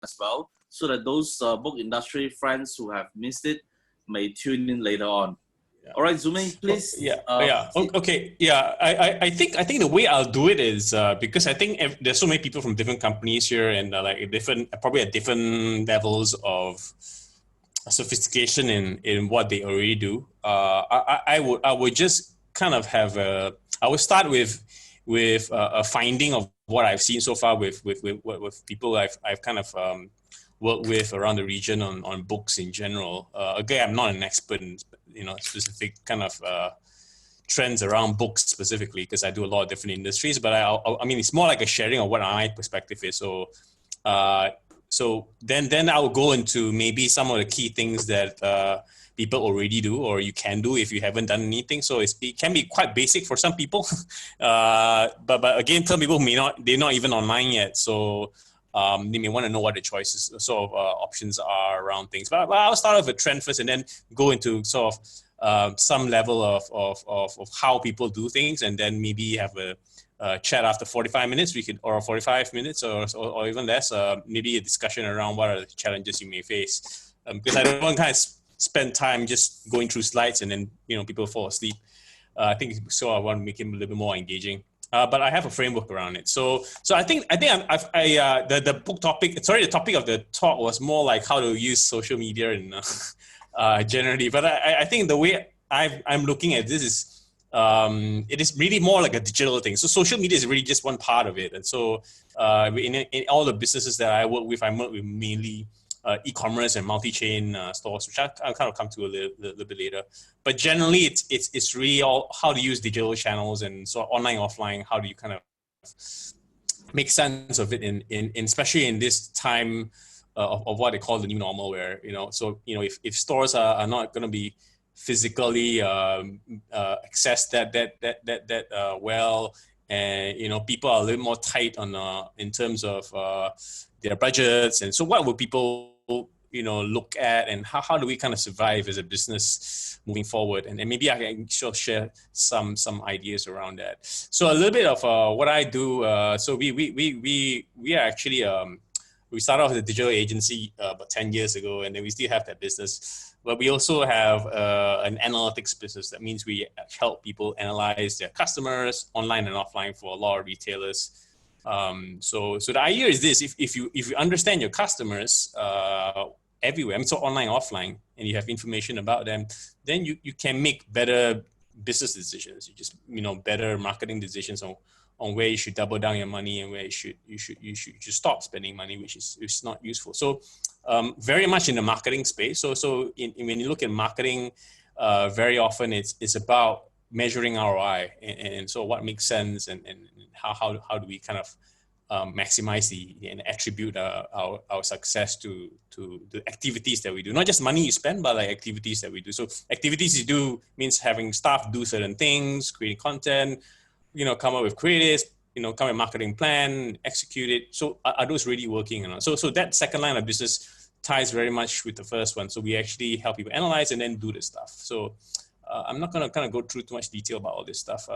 as well, so that those book industry friends who have missed it may tune in later on. Yeah. All right, Zuming, please. Okay. Yeah. I think the way I'll do it is because I think there's so many people from different companies here and probably at different levels of sophistication in what they already do. I would just kind of have I would start with a finding of what I've seen so far with people I've kind of worked with around the region on books in general. Again, I'm not an expert in specific kind of trends around books specifically because I do a lot of different industries. But I mean, it's more like a sharing of what my perspective is. So then I will go into maybe some of the key things that people already do or you can do if you haven't done anything. So it can be quite basic for some people, but again, some people they're not even online yet. So they may want to know what the choices, sort of options are around things. But I'll start off with trend first and then go into sort of some level of how people do things, and then maybe have a chat after 45 minutes, or 45 minutes or even less, maybe a discussion around what are the challenges you may face. Because I don't want to kind of spend time just going through slides and then, people fall asleep. I think so I want to make it a little bit more engaging. But I have a framework around it. So I think the book topic, the topic of the talk was more like how to use social media and generally. But I think the way I'm looking at this is, it is really more like a digital thing. So social media is really just one part of it. And so in all the businesses that I work with mainly e-commerce and multi-chain stores, which I'll kind of come to a little bit later. But generally, it's really all how to use digital channels and so online, offline. How do you kind of make sense of it in accespecially in this time of what they call the new normal, where if stores are not going to be physically accessed that well, and people are a little more tight on in terms of their budgets, and so what will people look at, and how do we kind of survive as a business moving forward, and maybe I can share some ideas around that. So a little bit of what I do. So we are actually we started off as a digital agency about 10 years ago, and then we still have that business. But we also have an analytics business. That means we help people analyze their customers online and offline for a lot of retailers. So the idea is this: if you understand your customers everywhere, I mean, so online, offline, and you have information about them, then you can make better business decisions. You just better marketing decisions on where you should double down your money and where you should stop spending money, which is not useful. So very much in the marketing space. So when you look at marketing, very often it's about measuring ROI and so what makes sense and how do we kind of maximize and attribute our success to the activities that we do, not just money you spend, but like activities that we do. So activities you do means having staff do certain things, creating content, come up with creatives, come up with marketing plan, execute it. So are those really working or not? So that second line of business ties very much with the first one. So we actually help people analyze and then do the stuff. So I'm not going to kind of go through too much detail about all this stuff.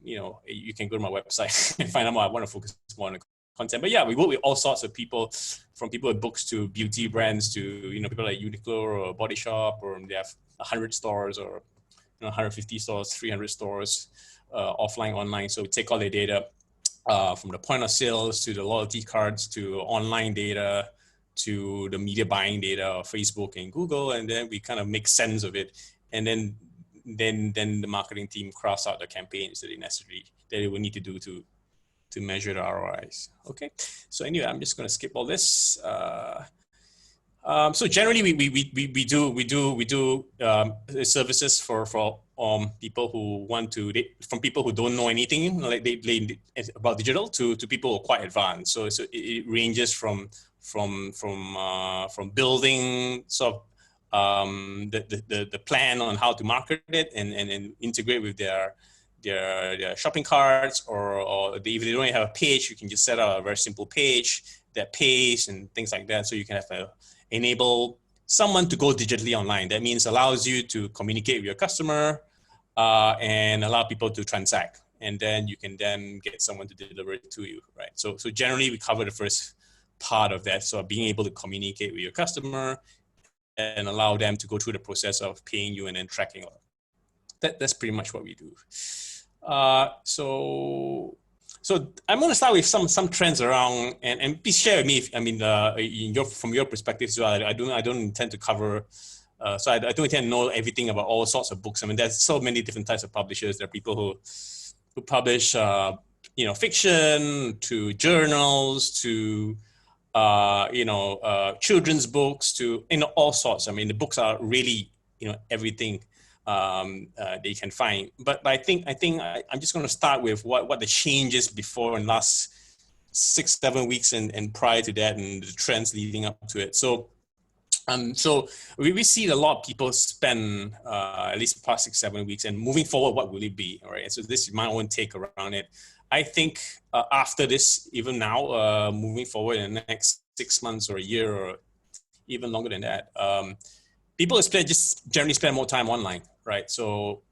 You can go to my website and find out more. I want to focus more on the content. But yeah, we work with all sorts of people, from people with books to beauty brands to, people like Uniqlo or Body Shop, or they have 100 stores or 150 stores, 300 stores, offline, online. So we take all the data from the point of sales to the loyalty cards to online data to the media buying data of Facebook and Google, and then we kind of make sense of it. And then the marketing team crafts out the campaigns that they will need to do to measure the ROIs. Okay, so anyway, I'm just going to skip all this. So generally, we do services for people who want to, from people who don't know anything like they about digital to people who are quite advanced. So it ranges from building sort of the plan on how to market it and integrate with their shopping carts, or if they don't have a page, you can just set up a very simple page that pays and things like that. So you can have enable someone to go digitally online. That means allows you to communicate with your customer and allow people to transact, and then you can then get someone to deliver it to you, right? So generally we cover the first part of that. So being able to communicate with your customer and allow them to go through the process of paying you and then tracking. That's pretty much what we do. So I'm going to start with some trends around, and please share with me if, from your perspective as well. I don't intend to cover. So I don't intend to know everything about all sorts of books. I mean, there's so many different types of publishers. There are people who publish, fiction, to journals, to children's books, to all sorts. I mean, the books are really everything they can find. But I think I'm just going to start with what the changes before and last 6-7 weeks and prior to that, and the trends leading up to it. So we see a lot of people spend at least the past 6-7 weeks, and moving forward, what will it be? All right. So this is my own take around it. I think after this, even now, moving forward in the next 6 months or a year or even longer than that, people just generally spend more time online, right? So,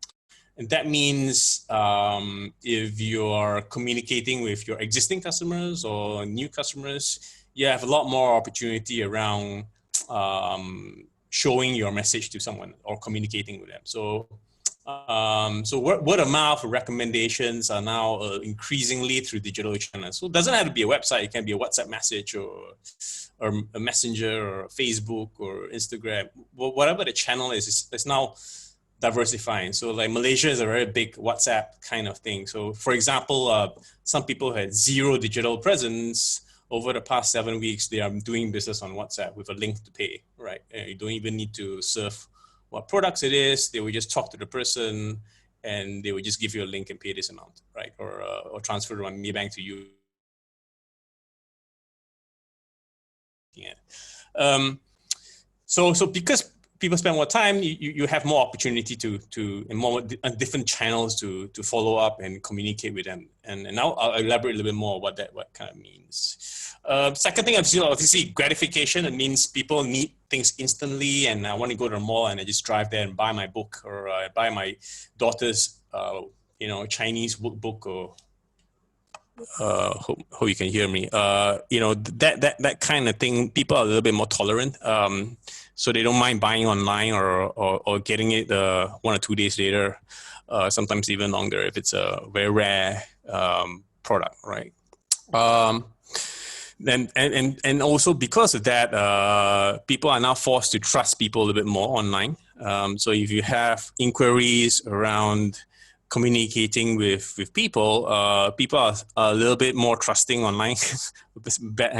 and that means if you're communicating with your existing customers or new customers, you have a lot more opportunity around showing your message to someone or communicating with them. So word of mouth recommendations are now increasingly through digital channels. So it doesn't have to be a website. It can be a WhatsApp message or a messenger or Facebook or Instagram. Whatever the channel is, it's now diversifying. So like Malaysia is a very big WhatsApp kind of thing. So for example, some people had zero digital presence. Over the past 7 weeks, they are doing business on WhatsApp with a link to pay, right? And you don't even need to serve what products it is. They will just talk to the person and they will just give you a link and pay this amount, right? Or transfer from MABank to you. So because people spend more time, you have more opportunity to and more different channels to follow up and communicate with them. And now I'll elaborate a little bit more what kind of means. Second thing, obviously gratification. It means people need things instantly, and I want to go to the mall and I just drive there and buy my book, or buy my daughter's Chinese book, or hope you can hear me. That kind of thing. People are a little bit more tolerant, so they don't mind buying online or getting it 1 or 2 days later, sometimes even longer if it's a very rare product, right? And also because of that, people are now forced to trust people a little bit more online. So if you have inquiries around communicating with people, people are a little bit more trusting online.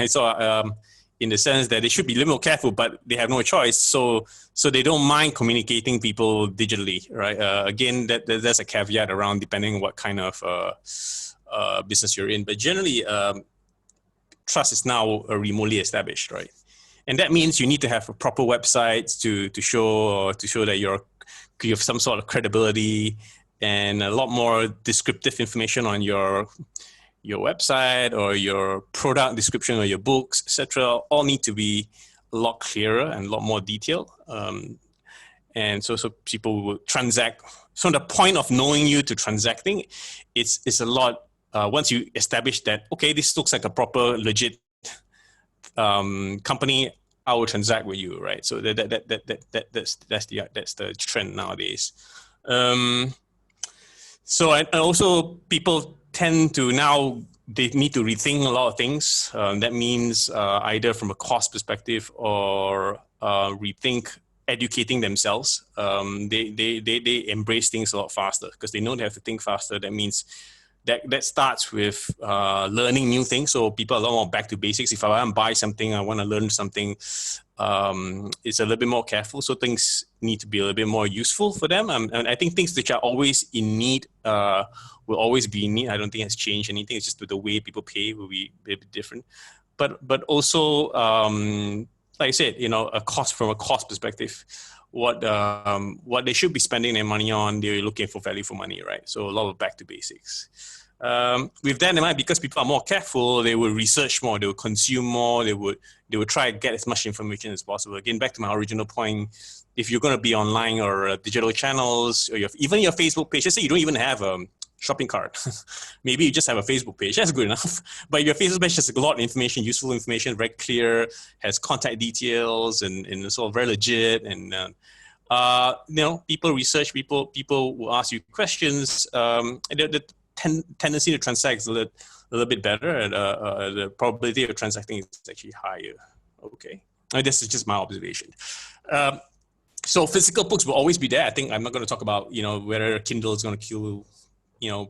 So in the sense that they should be a little more careful, but they have no choice. So they don't mind communicating people digitally, right? Again, there's a caveat around depending on what kind of business you're in. But generally, trust is now remotely established, right? And that means you need to have a proper website to show that you have some sort of credibility, and a lot more descriptive information on your website or your product description or your books, etc. All need to be a lot clearer and a lot more detailed. And so people will transact. So the point of knowing you to transacting, it's a lot. Once you establish that, okay, this looks like a proper, legit company, I will transact with you, right? So that's the trend nowadays. So and also people tend to now, they need to rethink a lot of things. That means either from a cost perspective or rethink educating themselves. They embrace things a lot faster because they know they have to think faster. That means that starts with learning new things. So people are a lot more back to basics. If I want to buy something, I want to learn something, it's a little bit more careful. So things need to be a little bit more useful for them. And I think things which are always in need will always be in need. I don't think it's changed anything. It's just the way people pay will be a bit different. But also, like I said, from a cost perspective, what they should be spending their money on, they're looking for value for money, right? So a lot of back to basics. With that in mind, because people are more careful, they will research more, they will consume more, they would try to get as much information as possible. Again, back to my original point, if you're going to be online or digital channels, or even your Facebook page, let's say you don't even have a shopping cart. Maybe you just have a Facebook page. That's good enough. But your Facebook page has a lot of information, useful information, very clear, has contact details, and sort of very legit. And people research, people will ask you questions. The tendency to transact is a little bit better, and the probability of transacting is actually higher. Okay, this is just my observation. So physical books will always be there. I think I'm not going to talk about whether Kindle is going to kill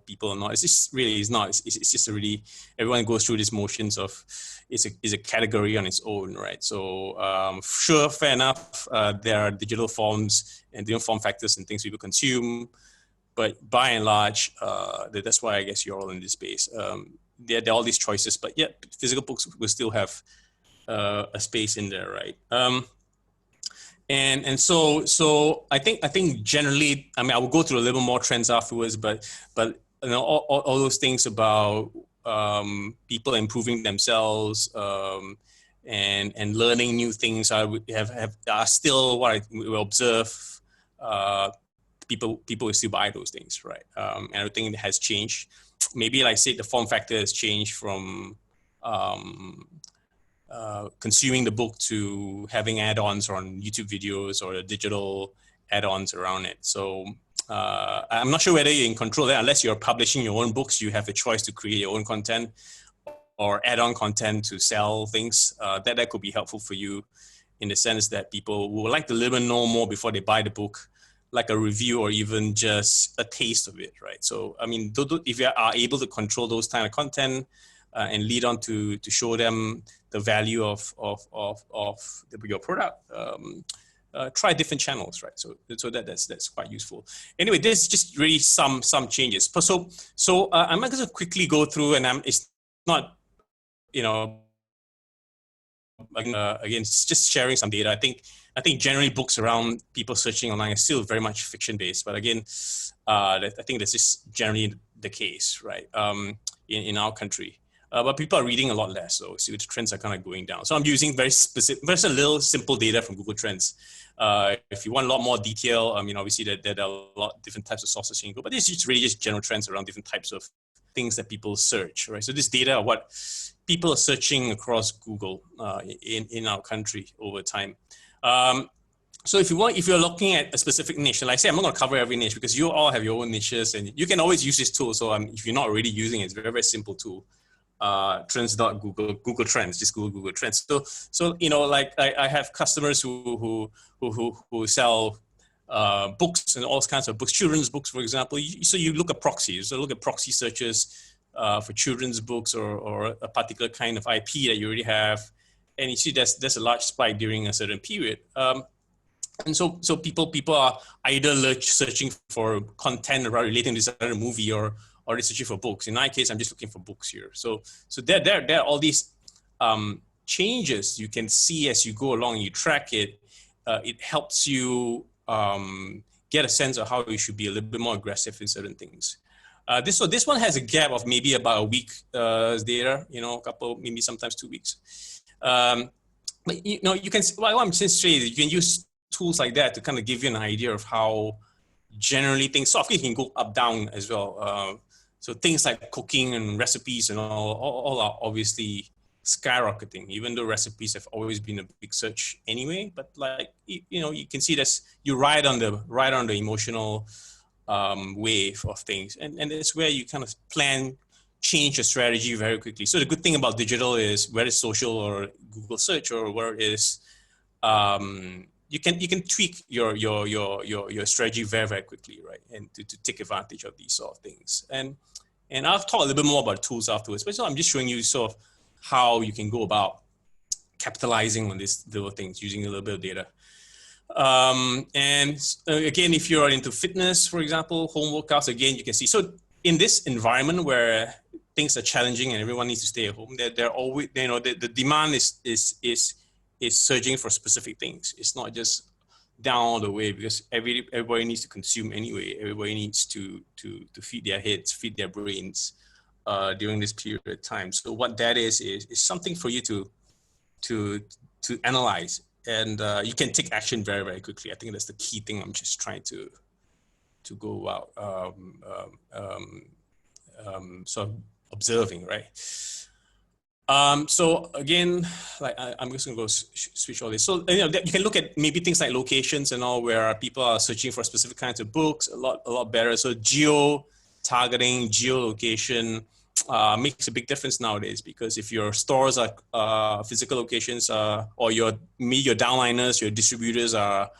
people or not. It's just really, it's not. It's just really, everyone goes through these motions of it's a category on its own, right? So sure, fair enough. There are digital forms and different form factors and things people consume, but by and large, that's why I guess you're all in this space. There are all these choices, but yeah, physical books will still have a space in there, right? And so I think generally, I mean, I will go through a little more trends afterwards, but all those things about people improving themselves and learning new things are still what I will observe. People will still buy those things, right? And I think it has changed. Maybe, like I said, the form factor has changed from consuming the book to having add-ons on YouTube videos or the digital add-ons around it. So I'm not sure whether you're in control there. Unless you're publishing your own books, you have the choice to create your own content or add-on content to sell things. That could be helpful for you in the sense that people would like to know more before they buy the book, like a review or even just a taste of it, right? So, I mean, if you are able to control those kind of content and lead on to show them the value of your product, try different channels, right? So that's quite useful. Anyway, there's just really some changes. So I'm going to quickly go through, and it's not, again, it's just sharing some data. I think generally books around people searching online are still very much fiction based, but again, I think that's just generally the case, right? In our country. But people are reading a lot less, so the trends are kind of going down. So I'm using very a little simple data from Google Trends. If you want a lot more detail, I mean, obviously there are a lot of different types of sources you can go, but this is really just general trends around different types of things that people search, right? So this data are what people are searching across Google in our country over time. So if you're looking at a specific niche, like I say, I'm not going to cover every niche because you all have your own niches, and you can always use this tool. So if you're not already using it, it's a very, very simple tool. Google Trends, just Google Trends. So like I have customers who sell books and all kinds of books, children's books, for example. So you look at proxies, so look at proxy searches for children's books or a particular kind of IP that you already have, and you see there's a large spike during a certain period. And so people are either searching for content relating to this other movie or searching for books. In my case, I'm just looking for books here. So there are all these changes you can see as you go along and you track it. It helps you get a sense of how you should be a little bit more aggressive in certain things. This one has a gap of maybe about a week data, a couple, maybe sometimes 2 weeks. But you can, what I'm saying is you can use tools like that to kind of give you an idea of how generally things, so of course you can go up, down as well. So things like cooking and recipes and all are obviously skyrocketing, even though recipes have always been a big search anyway. But like, you can see this, you ride on the emotional wave of things. And it's where you kind of change your strategy very quickly. So the good thing about digital is whether it's social or Google search or where it is, you can tweak your strategy very, very quickly, right? And to take advantage of these sort of things. And I'll talk a little bit more about tools afterwards, but so I'm just showing you sort of how you can go about capitalizing on these little things using a little bit of data. And again, if you're into fitness, for example, home workouts, again, you can see. So in this environment where things are challenging and everyone needs to stay at home, they're always, the demand is surging for specific things. It's not just down all the way because everybody needs to consume anyway. Everybody needs to feed their heads, feed their brains. during this period of time. So what that is something for you to analyze, and you can take action very, very quickly. I think that's the key thing I'm just trying to go out, sort of observing, right? So again, like I'm just gonna go switch all this. So you can look at maybe things like locations and all, where people are searching for specific kinds of books a lot better. So geo targeting, geolocation makes a big difference nowadays, because if your stores are physical locations, or your downliners, your distributors are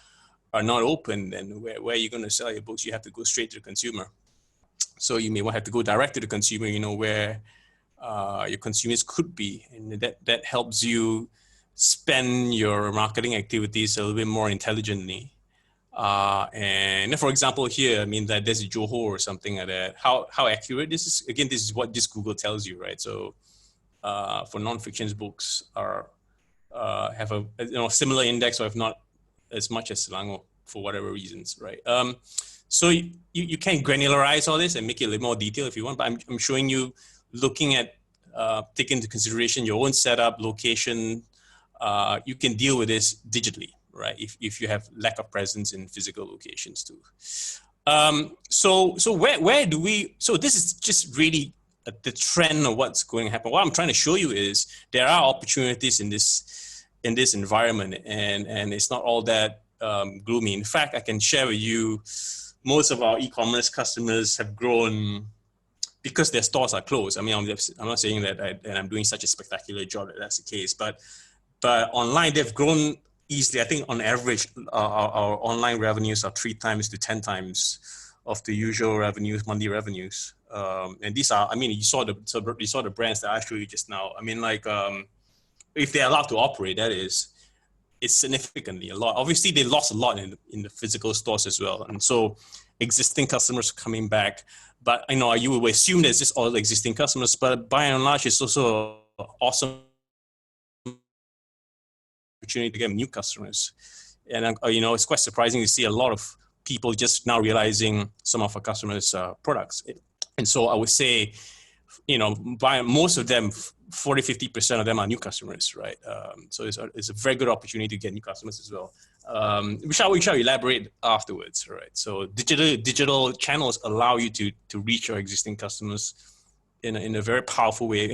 not open, then where are you going to sell your books? You have to go straight to the consumer. So you may have to go direct to the consumer, where your consumers could be, and that helps you spend your marketing activities a little bit more intelligently. And for example, here, I mean, that there's a Johor or something like that. How accurate this is? Again, this is what this Google tells you, right? So for non-fiction books have a similar index, or if not as much as Selangor, for whatever reasons, right? So you can granularize all this and make it a little more detailed if you want, but I'm showing you, looking at taking into consideration your own setup, location. You can deal with this digitally, right? If you have lack of presence in physical locations too. So where do we? So this is just really the trend of what's going to happen. What I'm trying to show you is there are opportunities in this environment, and it's not all that gloomy. In fact, I can share with you, most of our e-commerce customers have grown because their stores are closed. I mean, I'm not saying that I'm doing such a spectacular job that that's the case, but online they've grown easily. I think on average, our online revenues are 3 times to 10 times of the usual revenues, monthly revenues. And these are, I mean, you saw the brands that I showed you just now. I mean, like, if they're allowed to operate, that is, it's significantly a lot. Obviously, they lost a lot in the physical stores as well. And so existing customers are coming back. But I know you would assume that it's just all the existing customers, but by and large, it's also an awesome opportunity to get new customers. And it's quite surprising to see a lot of people just now realizing some of our customers' products. And so I would say, by most of them, 40-50% of them are new customers, right? So it's a very good opportunity to get new customers as well. We shall elaborate afterwards, right? So digital channels allow you to reach your existing customers in a very powerful way.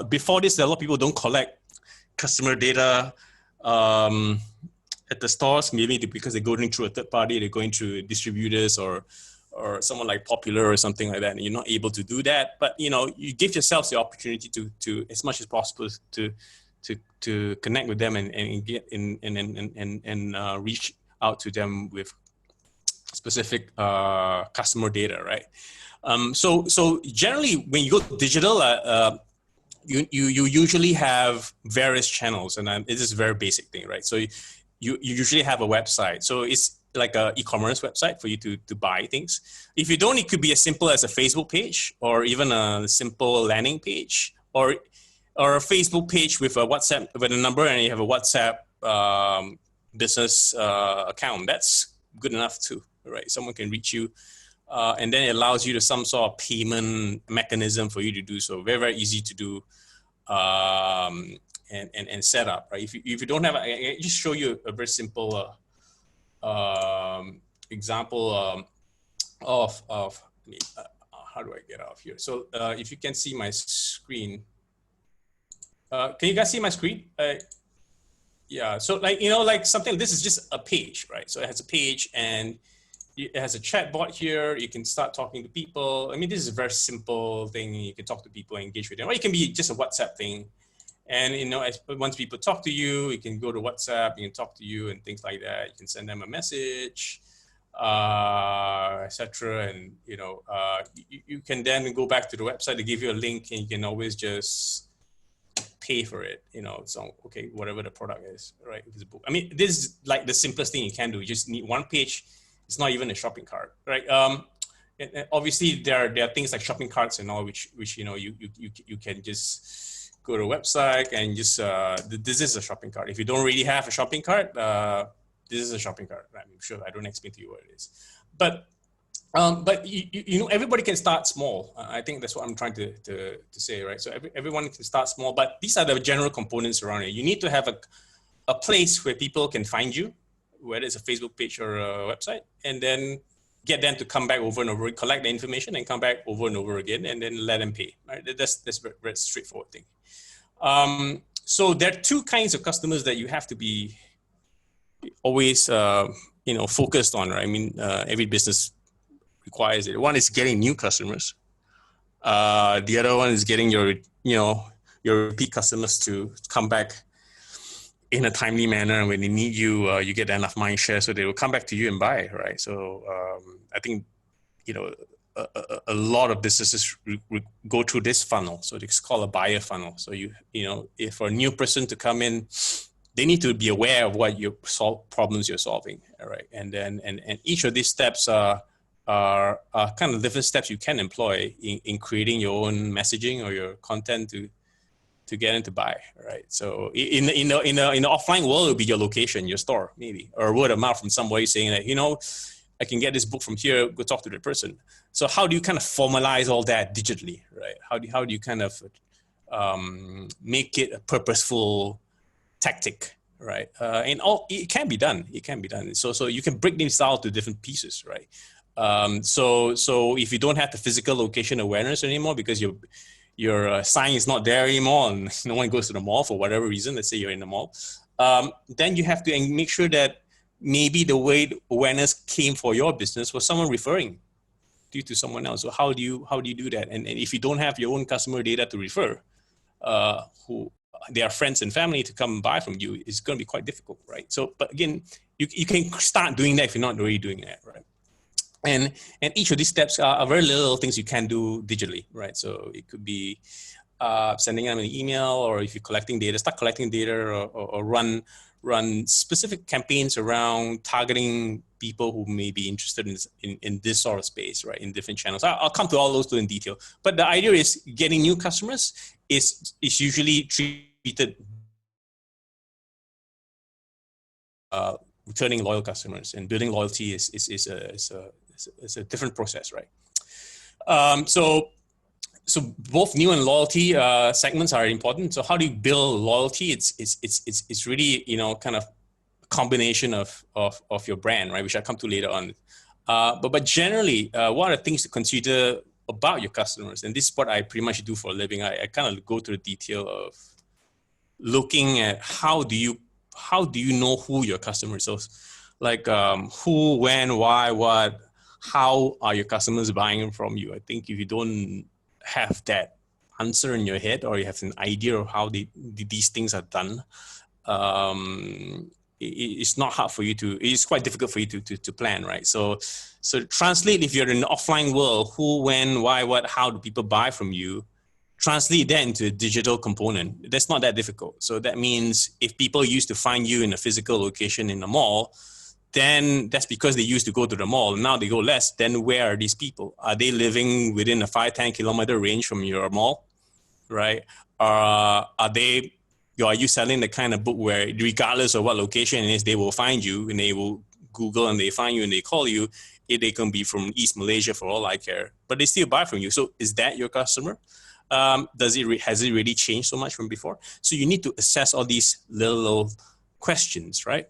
Before this, a lot of people don't collect customer data at the stores, maybe because they're going through a third party, they're going through distributors or someone like Popular or something like that, and you're not able to do that. But you give yourselves the opportunity to as much as possible to connect with them and get and reach out to them with specific customer data, right? So generally, when you go digital, you usually have various channels, and this is a very basic thing, right? So you usually have a website. So it's like an e-commerce website for you to buy things. If you don't, it could be as simple as a Facebook page, or even a simple landing page, or a Facebook page with a WhatsApp, with a number, and you have a WhatsApp business account. That's good enough too, right? Someone can reach you, and then it allows you to some sort of payment mechanism for you to do so. Very, very easy to do and set up, right? If you don't have, I just show you a very simple example of how do I get out of here? So if you can see my screen, can you guys see my screen? Yeah, so like something, this is just a page, right? So it has a page and it has a chat bot here. You can start talking to people. I mean, this is a very simple thing. You can talk to people, engage with them, or it can be just a WhatsApp thing. And once people talk to you, you can go to WhatsApp, you can talk to you and things like that. You can send them a message, etc. And you can then go back to the website to give you a link, and you can always just pay for it. So okay, whatever the product is, right? If it's a book. I mean, this is like the simplest thing you can do. You just need one page. It's not even a shopping cart, right? And obviously there are things like shopping carts and all, which you can just go to a website and just this is a shopping cart. If you don't really have a shopping cart, this is a shopping cart. I'm sure I don't explain to you what it is, but But you know, everybody can start small. I think that's what I'm trying to say, right? So everyone can start small, but these are the general components around it. You need to have a place where people can find you, whether it's a Facebook page or a website, and then get them to come back over and over, collect the information and come back over and over again, and then let them pay, right? That's very, very straightforward thing. So there are two kinds of customers that you have to be always, you know, focused on, right? I mean, every business requires it. One is getting new customers. The other one is getting your, you know, your repeat customers to come back in a timely manner. And when they need you, you get enough mind share, so they will come back to you and buy, right? So I think, you know, a lot of businesses go through this funnel. So it's called a buyer funnel. So you know, if for a new person to come in, they need to be aware of what your problems you're solving, all right? And then and each of these steps are kind of different steps you can employ in creating your own messaging or your content to get them to buy, right? So in the offline world, it'll be your location, your store, maybe, or word of mouth from somebody saying that, you know, I can get this book from here, go talk to the person. So how do you kind of formalize all that digitally, right? How do you kind of make it a purposeful tactic, right? And all it can be done. It can be done. So you can break these down to different pieces, right? So if you don't have the physical location awareness anymore because your sign is not there anymore and no one goes to the mall for whatever reason, let's say you're in the mall, then you have to make sure that maybe the way the awareness came for your business was someone referring you to someone else. So how do you do that? And if you don't have your own customer data to refer, who their friends and family to come buy from you, is going to be quite difficult, right? So, but again, you can start doing that if you're not already doing that, right? And each of these steps are very little things you can do digitally, right? So it could be sending them an email, or if you're collecting data, start collecting data, or run specific campaigns around targeting people who may be interested in this sort of space, right? In different channels. I'll come to all those in detail. But the idea is getting new customers is usually treated returning loyal customers, and building loyalty is a different process, right? So both new and loyalty segments are important. So how do you build loyalty? It's really, you know, kind of a combination of your brand, right? Which I'll come to later on. But generally, what are the things to consider about your customers? And this is what I pretty much do for a living. I kind of go to the detail of looking at how do you know who your customers are. Like who, when, why, what, how are your customers buying from you? I think if you don't have that answer in your head, or you have an idea of how these things are done, it's not hard for you to, it's quite difficult for you to plan, right? So translate, if you're in the offline world, who, when, why, what, how do people buy from you? Translate that into a digital component. That's not that difficult. So that means if people used to find you in a physical location in the mall, then that's because they used to go to the mall. Now they go less. Then where are these people? Are they living within a 5-10 kilometer range from your mall, right? Are you selling the kind of book where regardless of what location it is, they will find you and they will Google and they find you and they call you? They can be from East Malaysia for all I care, but they still buy from you. So is that your customer? Has it really changed so much from before? So you need to assess all these little questions, right?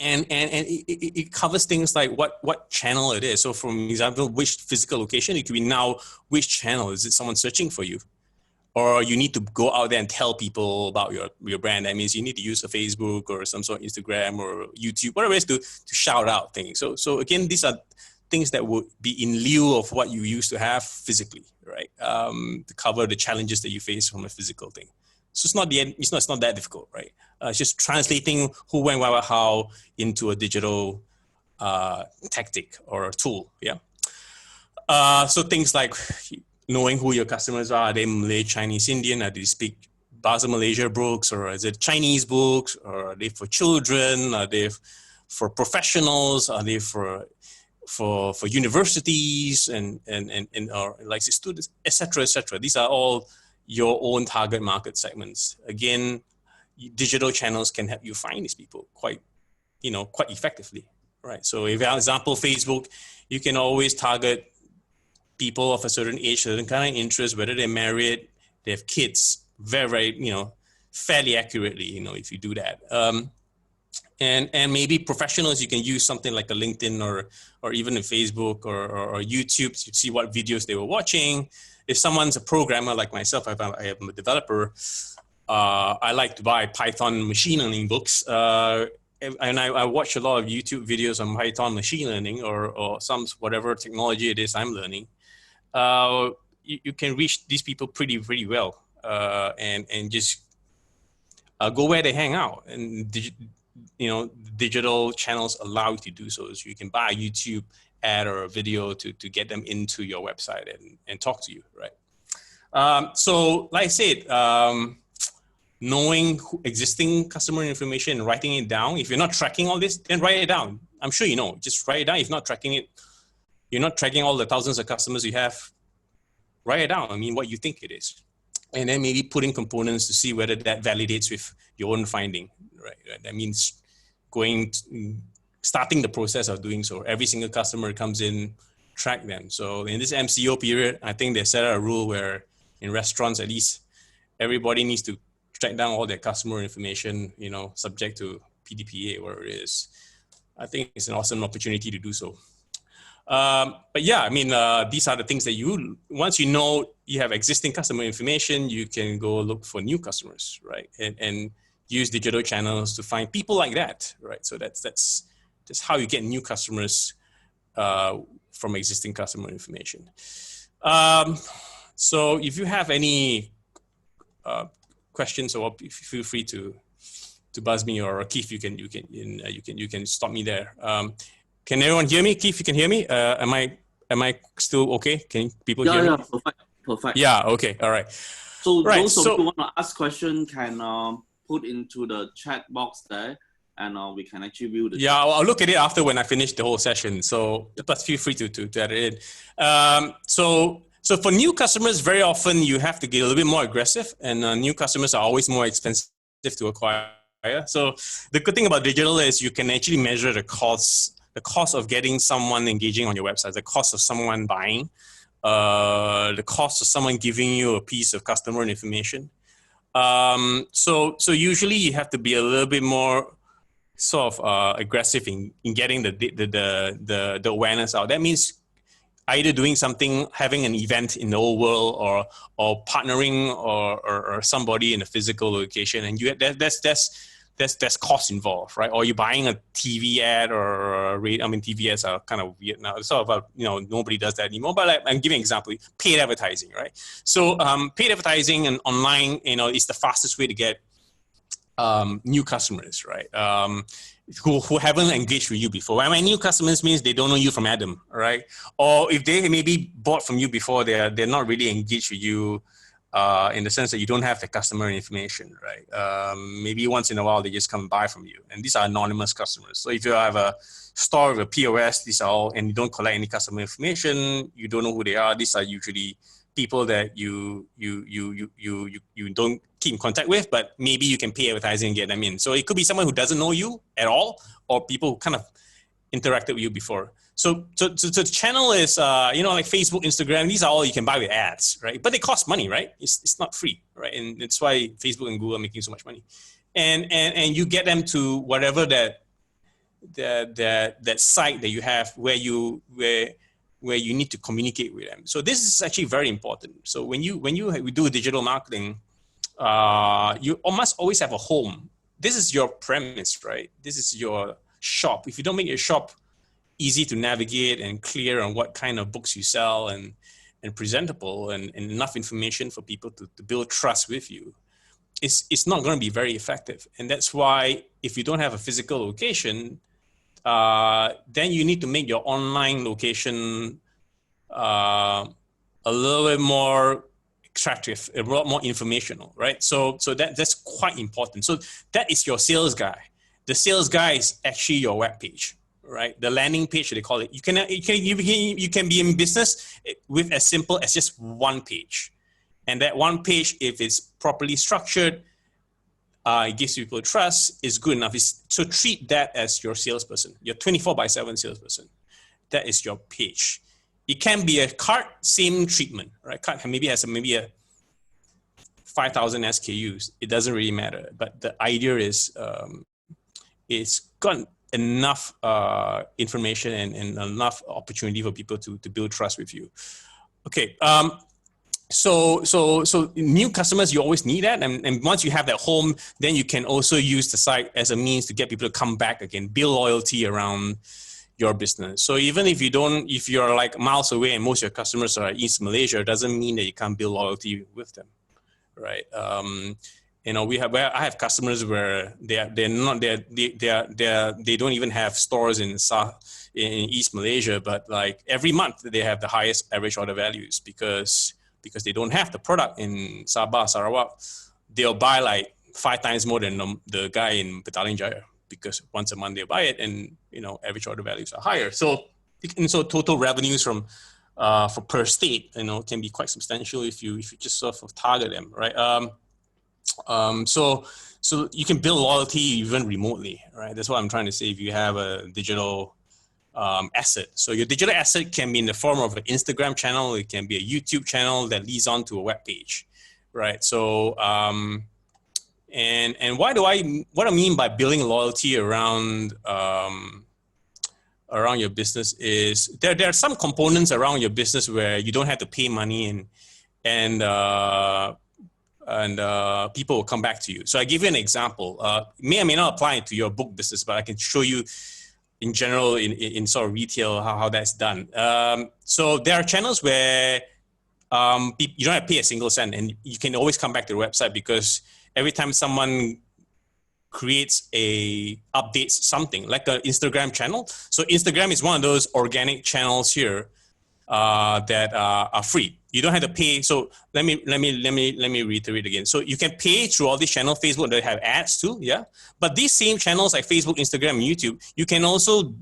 And it covers things like what channel it is. So for example, which physical location, it could be now which channel. Is it someone searching for you? Or you need to go out there and tell people about your brand. That means you need to use a Facebook or some sort of Instagram or YouTube, whatever it is to shout out things. So again, these are things that would be in lieu of what you used to have physically, right? To cover the challenges that you face from a physical thing. So it's not that difficult, right? It's just translating who, when, why, how into a digital tactic or a tool. Yeah. So things like knowing who your customers are they Malay, Chinese, Indian? Do they speak Bahasa Malaysia books, or is it Chinese books, or are they for children? Are they for professionals? Are they for universities and or like students, etc., etc. These are all your own target market segments. Again, digital channels can help you find these people quite effectively. right? So if, for example, Facebook, you can always target people of a certain age, certain kind of interest, whether they're married, they have kids, very, very, fairly accurately, if you do that. And maybe professionals, you can use something like a LinkedIn or even a Facebook or YouTube to see what videos they were watching. If someone's a programmer like myself, I am a developer, I like to buy Python machine learning books. And I watch a lot of YouTube videos on Python machine learning or some whatever technology it is I'm learning. You can reach these people pretty well, and just go where they hang out. And digital channels allow you to do so. So you can buy a YouTube ad or a video to get them into your website and talk to you, right? So like I said, knowing existing customer information and writing it down. If you're not tracking all this, then write it down. I'm sure just write it down. If not tracking it, you're not tracking all the thousands of customers you have, write it down. I mean, what you think it is. And then maybe put in components to see whether that validates with your own finding, right? That means starting the process of doing so. Every single customer comes in, track them. So in this MCO period, I think they set out a rule where in restaurants, at least, everybody needs to track down all their customer information, subject to PDPA, whatever it is. I think it's an awesome opportunity to do so. But yeah, I mean, these are the things that once you have existing customer information, you can go look for new customers, right? And use digital channels to find people like that, right? So that's how you get new customers from existing customer information. So if you have any questions, or feel free to buzz me, or Keith, you can stop me there. Can everyone hear me? Keith, you can hear me? Am I still okay? Can people hear me? Yeah, perfect. Yeah, okay, all right. So those of you who want to ask questions can put into the chat box there, and we can actually view the chat. I'll look at it after when I finish the whole session. So but feel free to add it in. So for new customers, very often you have to get a little bit more aggressive, and new customers are always more expensive to acquire. So the good thing about digital is you can actually measure the cost of getting someone engaging on your website, the cost of someone buying, the cost of someone giving you a piece of customer information. So usually you have to be a little bit more sort of aggressive in getting the awareness out. That means either doing something, having an event in the old world, or partnering or somebody in a physical location, and there's cost involved, right? Or you're buying a TV ad TV ads are kind of weird now. It's sort of nobody does that anymore. But I'm giving an example: paid advertising, right? So paid advertising and online, is the fastest way to get new customers, right? Who haven't engaged with you before. When my new customers means they don't know you from Adam, right? Or if they maybe bought from you before, they're not really engaged with you in the sense that you don't have the customer information, right? Maybe once in a while they just come buy from you, and these are anonymous customers. So if you have a store with a POS, these are all, and you don't collect any customer information, you don't know who they are. These are usually people that you don't keep in contact with, but maybe you can pay advertising and get them in. So it could be someone who doesn't know you at all, or people who kind of interacted with you before. So the channel is, like Facebook, Instagram, these are all you can buy with ads, right? But they cost money, right? It's not free, right? And it's why Facebook and Google are making so much money. And you get them to whatever that site that you have where you need to communicate with them. So this is actually very important. So when you do digital marketing, you must always have a home. This is your premise, right? This is your shop. If you don't make your shop easy to navigate and clear on what kind of books you sell and presentable and enough information for people to build trust with you, it's not going to be very effective. And that's why if you don't have a physical location, then you need to make your online location a little bit more attractive, a lot more informational, right? So that's quite important. So that is your sales guy. The sales guy is actually your web page, right? The landing page, they call it. You can be in business with as simple as just one page, and that one page, if it's properly structured, It gives people trust. It's good enough. So treat that as your salesperson, your 24/7 salesperson. That is your page. It can be a cart, same treatment, right? Cart maybe has maybe a 5,000 SKUs. It doesn't really matter. But the idea is it's got enough information and enough opportunity for people to build trust with you. Okay. So new customers, you always need that. And once you have that home, then you can also use the site as a means to get people to come back again, build loyalty around your business. So even if you're like miles away and most of your customers are East Malaysia, it doesn't mean that you can't build loyalty with them, right? I have customers where they don't even have stores in East Malaysia, but like every month they have the highest average order values because they don't have the product in Sabah, Sarawak. They'll buy like 5 times more than the guy in Petaling Jaya, because once a month they buy it, and average order values are higher. So total revenues from for per state can be quite substantial if you just sort of target them, right? So you can build loyalty even remotely, right? That's what I'm trying to say. If you have a digital asset, so your digital asset can be in the form of an Instagram channel, it can be a YouTube channel that leads on to a web page, right? So and what I mean by building loyalty around your business is there are some components around your business where you don't have to pay money and people will come back to you. So I give you an example. May or may not apply to your book business, but I can show you in general in sort of retail how that's done. So there are channels where you don't have to pay a single cent, and you can always come back to the website, because every time someone updates something like an Instagram channel. So Instagram is one of those organic channels here that are free. You don't have to pay. So let me reiterate again. So you can pay through all these channels. Facebook, they have ads too, yeah. But these same channels like Facebook, Instagram, and YouTube, you can also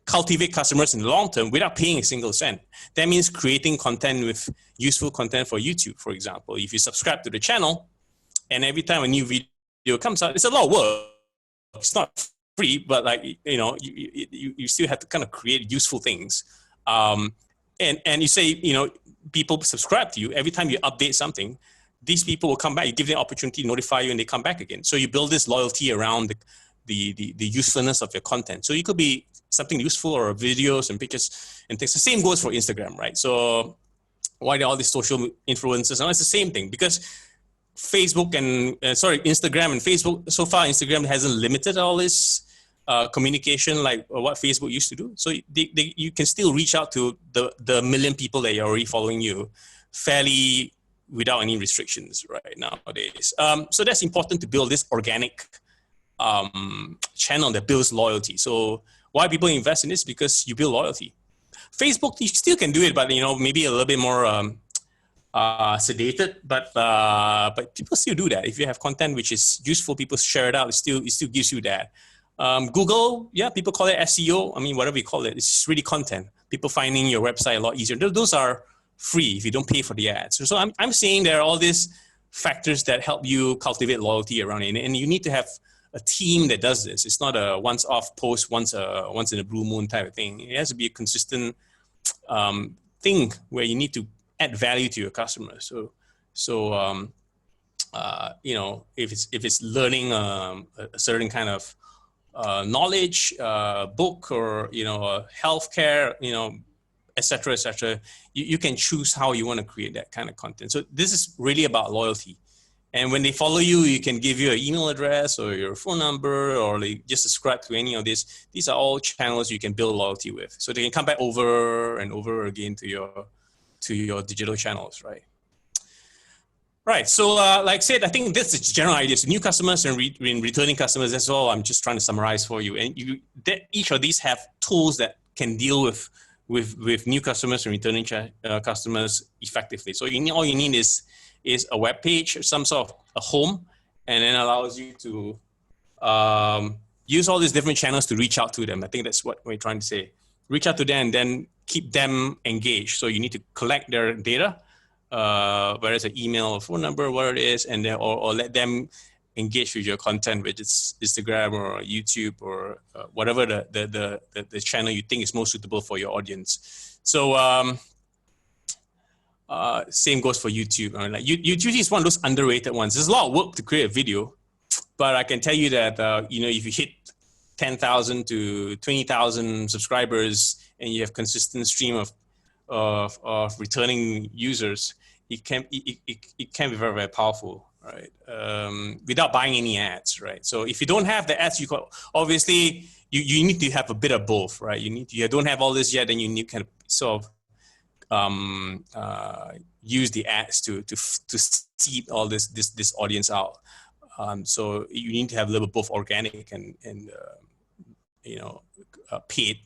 cultivate customers in the long term without paying a single cent. That means creating content with useful content for YouTube, for example. If you subscribe to the channel, and every time a new video comes out, it's a lot of work. It's not free, but like you still have to kind of create useful things. And you say, people subscribe to you. Every time you update something, these people will come back. You give them an opportunity to notify you, and they come back again. So you build this loyalty around the usefulness of your content. So it could be something useful, or videos and pictures and things. The same goes for Instagram, right? So why are all these social influencers? No, it's the same thing, because Instagram and Facebook, so far Instagram hasn't limited all this communication like what Facebook used to do. So you can still reach out to the million people that are already following you fairly without any restrictions right nowadays. So that's important to build this organic channel that builds loyalty. So why people invest in this? Because you build loyalty. Facebook, you still can do it, but maybe a little bit more sedated, but people still do that. If you have content which is useful, people share it out. It still gives you that. Google, yeah, people call it SEO. I mean, whatever you call it, it's really content. People finding your website a lot easier. Those are free if you don't pay for the ads. So I'm saying there are all these factors that help you cultivate loyalty around it, and you need to have a team that does this. It's not a once-off post, once in a blue moon type of thing. It has to be a consistent thing where you need to add value to your customers. So if it's learning a certain kind of knowledge, book, or healthcare, et cetera, you can choose how you want to create that kind of content. So this is really about loyalty. And when they follow you, you can give your email address or your phone number, or they just subscribe to any of this. These are all channels you can build loyalty with. So they can come back over and over again to your digital channels, right? Right. So like I said, I think this is general ideas. New customers and returning customers, that's all I'm just trying to summarize for you. And each of these have tools that can deal with new customers and returning customers effectively. So all you need is a web page, or some sort of a home, and then allows you to use all these different channels to reach out to them. I think that's what we're trying to say. Reach out to them and then keep them engaged. So you need to collect their data, whether it's an email or phone number, what it is, and then, or let them engage with your content, whether it's Instagram or YouTube or whatever the channel you think is most suitable for your audience. So same goes for YouTube. Like YouTube is one of those underrated ones. There's a lot of work to create a video, but I can tell you that if you hit 10,000 to 20,000 subscribers and you have consistent stream of returning users, it can be very, very powerful, right? Without buying any ads, right? So if you don't have the ads, obviously you need to have a bit of both, right? You don't have all this yet, then you need kind of sort of use the ads to seed all this audience out. So you need to have a little bit both organic and paid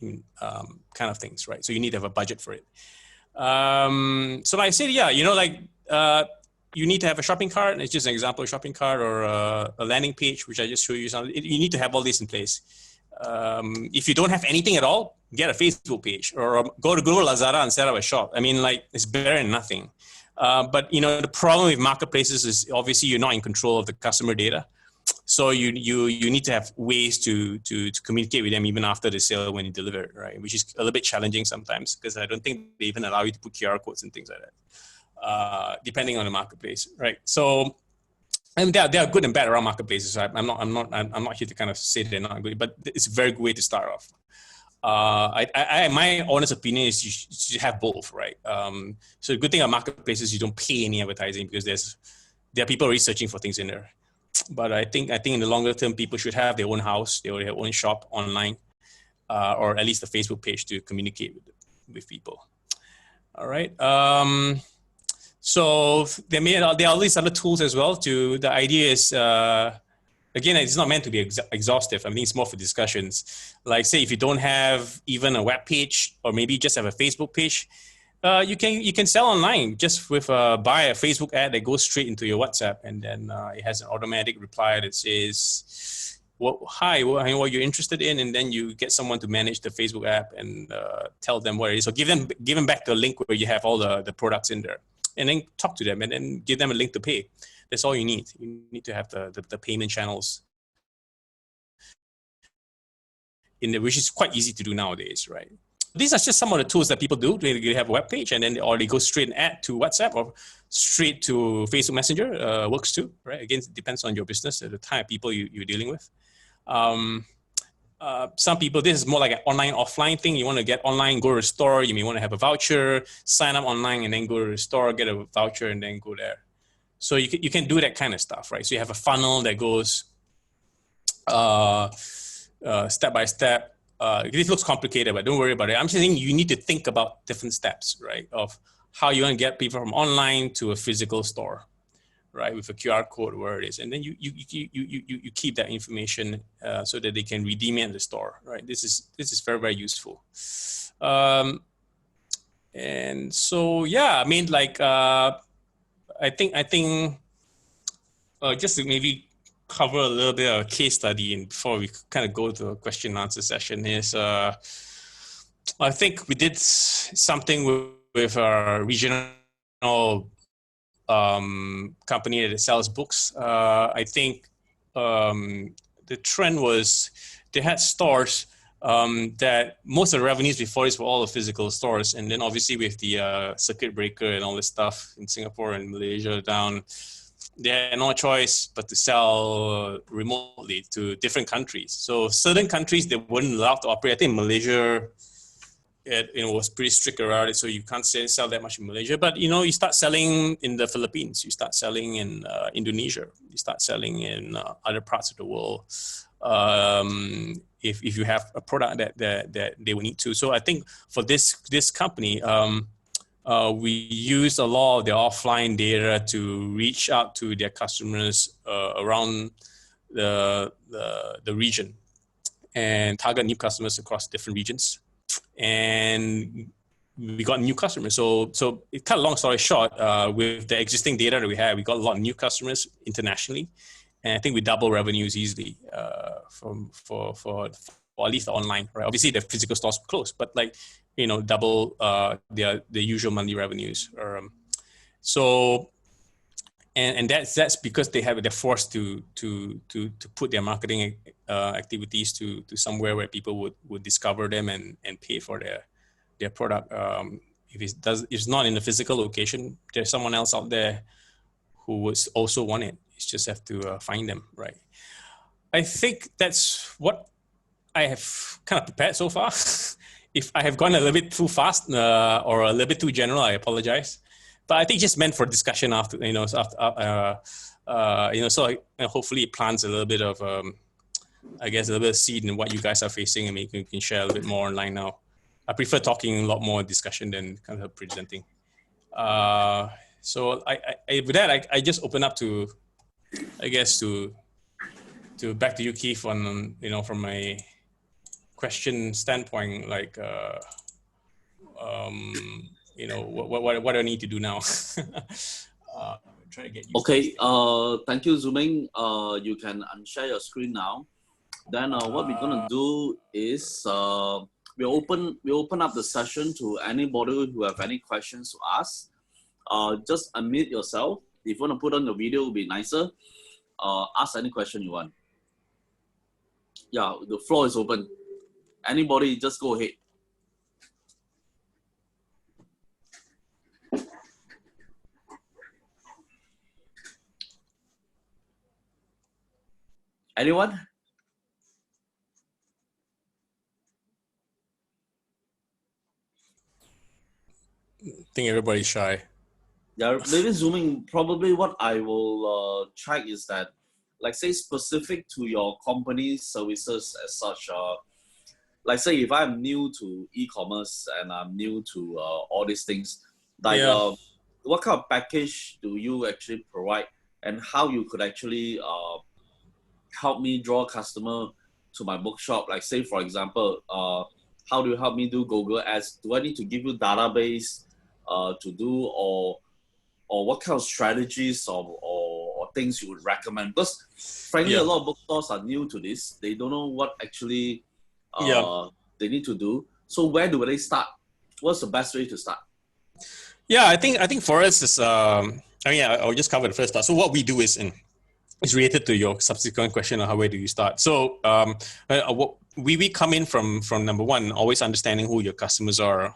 kind of things, right? So you need to have a budget for it. So like I said, yeah, you need to have a shopping cart. It's just an example of a shopping cart or a landing page, which I just showed you. You need to have all this in place. If you don't have anything at all, get a Facebook page or go to Google Lazada and set up a shop. I mean, like, it's better than nothing. But the problem with marketplaces is obviously you're not in control of the customer data. So you need to have ways to communicate with them even after the sale when you deliver it, right? Which is a little bit challenging sometimes because I don't think they even allow you to put QR codes and things like that, depending on the marketplace, right? So, and there are good and bad around marketplaces. Right? I'm not here to kind of say they're not good, but it's a very good way to start off. My honest opinion is you should have both, right? So the good thing about marketplaces, you don't pay any advertising because there are people researching for things in there. But I think in the longer term, people should have their own house, their own shop online, or at least a Facebook page to communicate with people. All right. So there are all these other tools as well. The idea is, again, it's not meant to be exhaustive. I mean, it's more for discussions. Like, say, if you don't have even a web page, or maybe just have a Facebook page, you can sell online just with buy a Facebook ad that goes straight into your WhatsApp, and then it has an automatic reply that says, "Hi, what you're interested in," and then you get someone to manage the Facebook app and tell them what it is. So give them back the link where you have all the products in there, and then talk to them, and then give them a link to pay. That's all you need. You need to have the payment channels in there, which is quite easy to do nowadays, right? These are just some of the tools that people do. They have a web page, and then they go straight and add to WhatsApp or straight to Facebook Messenger. Works too, right? Again, it depends on your business, the type of people you're dealing with. Some people, this is more like an online, offline thing. You want to get online, go to a store. You may want to have a voucher, sign up online, and then go to the store, get a voucher, and then go there. So you can do that kind of stuff, right? So you have a funnel that goes step by step. This looks complicated, but don't worry about it. I'm just saying you need to think about different steps, right? Of how you want to get people from online to a physical store, right? With a QR code, where it is, and then you keep that information so that they can redeem it in the store, right? This is very, very useful. And so yeah, I mean, like I think just to maybe cover a little bit of a case study and before we kind of go to a question and answer session is I think we did something with our regional company that sells books. I think the trend was they had stores that most of the revenues before this were all the physical stores, and then obviously with the circuit breaker and all this stuff in Singapore and Malaysia down, they had no choice but to sell remotely to different countries. So certain countries, they weren't allowed to operate. I think Malaysia, it was pretty strict around it, so you can't sell that much in Malaysia. But, you start selling in the Philippines. You start selling in Indonesia. You start selling in other parts of the world if you have a product that they will need to. So I think for this company, we use a lot of the offline data to reach out to their customers around the region and target new customers across different regions. And we got new customers. So it cut a long story short, with the existing data that we had, we got a lot of new customers internationally. And I think we double revenues easily for at least the online, right? Obviously the physical stores were closed, but double the usual monthly revenues. So, and that's because they're forced to put their marketing activities to somewhere where people would discover them and pay for their product. If it's not in a physical location, there's someone else out there who would also want it. You just have to find them, right? I think that's what I have kind of prepared so far. If I have gone a little bit too fast or a little bit too general, I apologize. But I think just meant for discussion after, so hopefully it plants a little bit of, I guess, a little bit of seed in what you guys are facing, and maybe you can share a little bit more online now. I prefer talking a lot more discussion than kind of presenting. So with that, I just open up to, I guess, to back to you, Keith, on, from my question standpoint, like, what do I need to do now? Try to get used okay. Thank you, Zooming. You can unshare your screen now. Then what we're gonna do is we open up the session to anybody who have any questions to ask. Just unmute yourself. If you want to put on the video, it will be nicer. Ask any question you want. Yeah, the floor is open. Anybody, just go ahead. Anyone? I think everybody's shy. Yeah, maybe Zooming. Probably what I will check is that, like, say, specific to your company's services as such. Like, say, if I'm new to e-commerce and I'm new to all these things, like, what kind of package do you actually provide, and how you could actually help me draw customer to my bookshop? Like, say, for example, how do you help me do Google Ads? Do I need to give you database to do, or what kind of strategies or things you would recommend? Because frankly, a lot of bookstores are new to this. They don't know what actually they need to do. So where do they start? What's the best way to start? Yeah, I think for us is I'll just cover the first part. So what we do is related to your subsequent question on where do you start. So we come in from number one, always understanding who your customers are.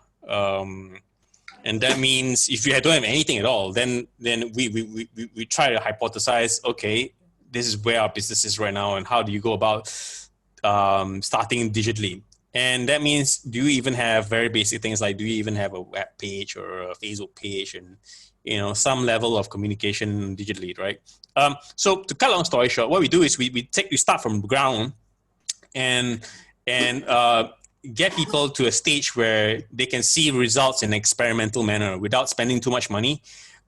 And that means if you don't have anything at all, then we try to hypothesize, okay, this is where our business is right now, and how do you go about starting digitally? And that means, do you even have very basic things like, do you even have a web page or a Facebook page, and some level of communication digitally, right? So to cut long story short, what we do is we start from the ground and get people to a stage where they can see results in an experimental manner without spending too much money.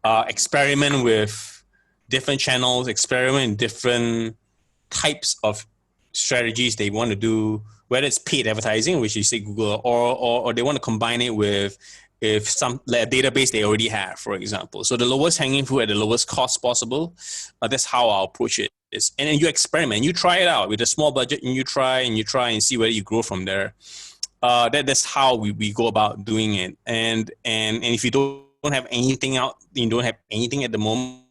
Experiment with different channels, experiment in different types of strategies they want to do, whether it's paid advertising, which you say Google, or they want to combine it with some database they already have, for example. So the lowest hanging fruit at the lowest cost possible. That's how I'll approach it. And then you experiment, you try it out with a small budget, and you try and see whether you grow from there. That's how we go about doing it. And if you don't have anything out, you don't have anything at the moment,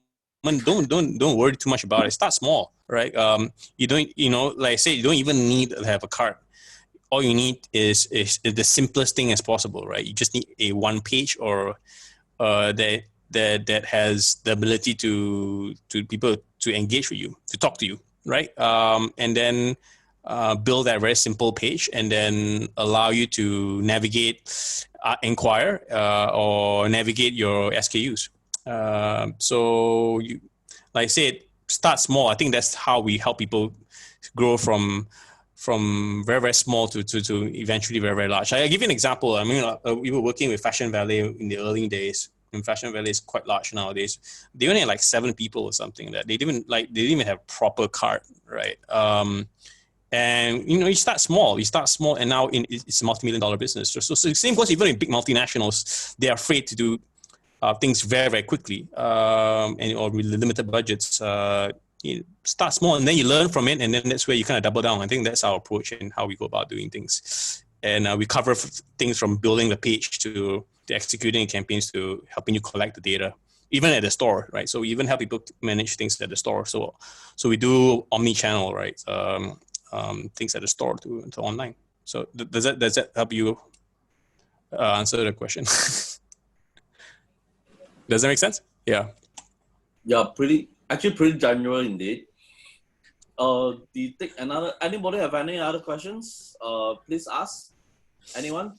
don't worry too much about it. Start small, right? You don't, like I say, you don't even need to have a cart. All you need is the simplest thing as possible, right? You just need a one page or that has the ability to people to engage with you, to talk to you, right? And then build that very simple page, and then allow you to navigate, inquire, or navigate your SKUs. So you, like I said, start small. I think that's how we help people grow from very, very small to eventually very, very large. I'll give you an example. I mean, we were working with Fashion Valley in the early days, and Fashion Valley is quite large nowadays. They only had like 7 people or something. That they didn't even have proper cart, right? And you start small, and now it's a multi-million-dollar business. So same goes even in big multinationals. They are afraid to do things very, very quickly, or with limited budgets. You start small, and then you learn from it, and then that's where you kind of double down. I think that's our approach and how we go about doing things. And we cover things from building the page to executing campaigns to helping you collect the data even at the store, right? So we even help people manage things at the store. So we do omni-channel, right? Things at the store to online. So does that help you answer the question? Does that make sense? Yeah. Yeah, pretty general indeed. Do you think anybody have any other questions? Please ask. Anyone?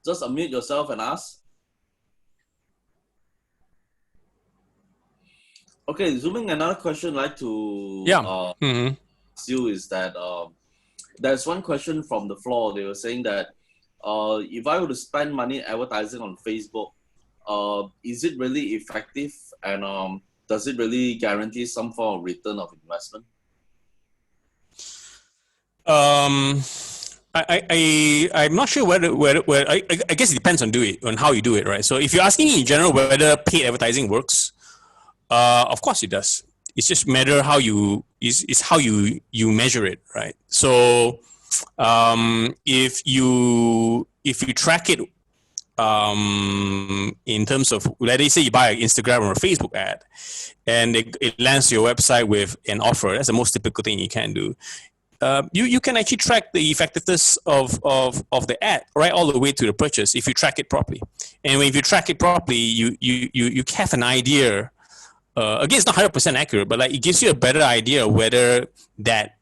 Just unmute yourself and ask. Okay, zooming another question I'd like to ask you is that there's one question from the floor. They were saying that if I were to spend money advertising on Facebook, is it really effective, and does it really guarantee some form of return of investment? I'm not sure whether I guess it depends on how you do it, right? So if you're asking in general whether paid advertising works, of course it does. It's just matter how you measure it, right? So if you track it in terms of, let's say you buy an Instagram or a Facebook ad and it lands to your website with an offer, that's the most typical thing you can do. You can actually track the effectiveness of the ad right all the way to the purchase if you track it properly. And if you track it properly, you have an idea. Again, it's not 100% accurate, but like it gives you a better idea whether that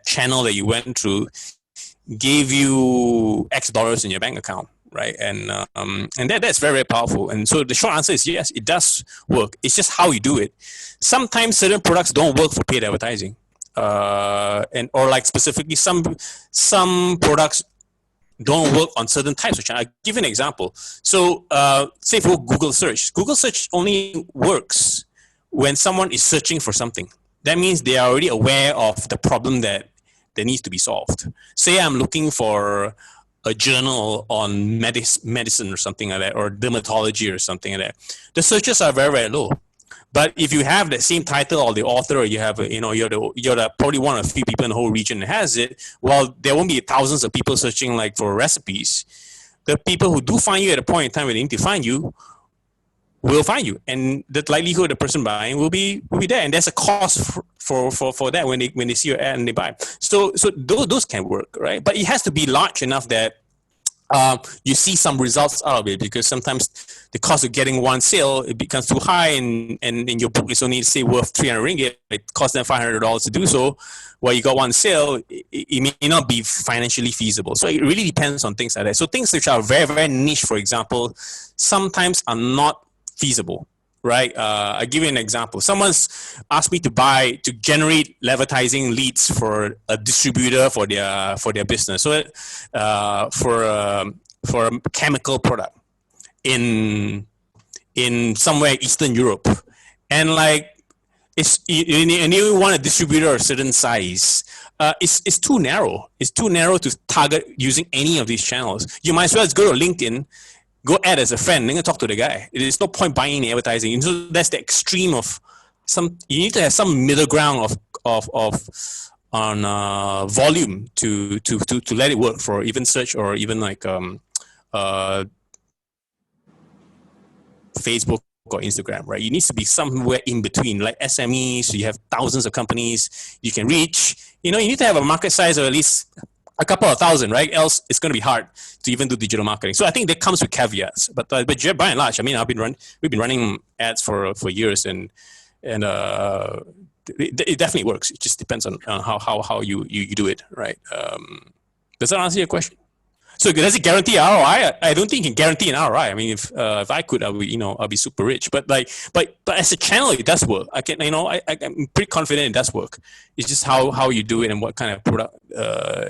channel that you went through gave you X dollars in your bank account, right? And that's very, very powerful. And so the short answer is yes, it does work. It's just how you do it. Sometimes certain products don't work for paid advertising. Or like specifically some products don't work on certain types of channel. I'll give you an example. So say for Google search only works when someone is searching for something. That means they are already aware of the problem that needs to be solved. Say I'm looking for a journal on medicine or something like that, or dermatology or something like that. The searches are very, very low. But if you have the same title or the author, or you have you're probably one of the few people in the whole region that has it. Well, there won't be thousands of people searching like for recipes. The people who do find you at a point in time when they need to find you will find you, and the likelihood of the person buying will be there. And there's a cost for that when they see your ad and they buy. So those can work, right? But it has to be large enough that you see some results out of it, because sometimes the cost of getting one sale, it becomes too high, and in your book is only say worth 300 ringgit. It costs them $500 to do so. Well, you got one sale, it may not be financially feasible. So it really depends on things like that. So things which are very, very niche, for example, sometimes are not feasible. Right. I'll give you an example. Someone's asked me to generate advertising leads for a distributor for their business. So for a chemical product in somewhere Eastern Europe, and like and you want a distributor of a certain size. It's too narrow. It's too narrow to target using any of these channels. You might as well just go to LinkedIn, go add as a friend, then talk to the guy. There's no point buying any advertising. So that's the extreme of you need to have some middle ground on volume to let it work for even search, or even like Facebook or Instagram, right? You need to be somewhere in between, like SMEs. So you have thousands of companies you can reach. You need to have a market size of at least a couple of thousand, right? Else it's going to be hard to even do digital marketing. So I think that comes with caveats. But by and large, I mean, we've been running ads for years, and it definitely works. It just depends on how you do it, right? Does that answer your question? So does it guarantee ROI? I don't think it can guarantee an ROI. I mean, if I could, I'll be super rich. But as a channel, it does work. I'm pretty confident it does work. It's just how you do it and what kind of product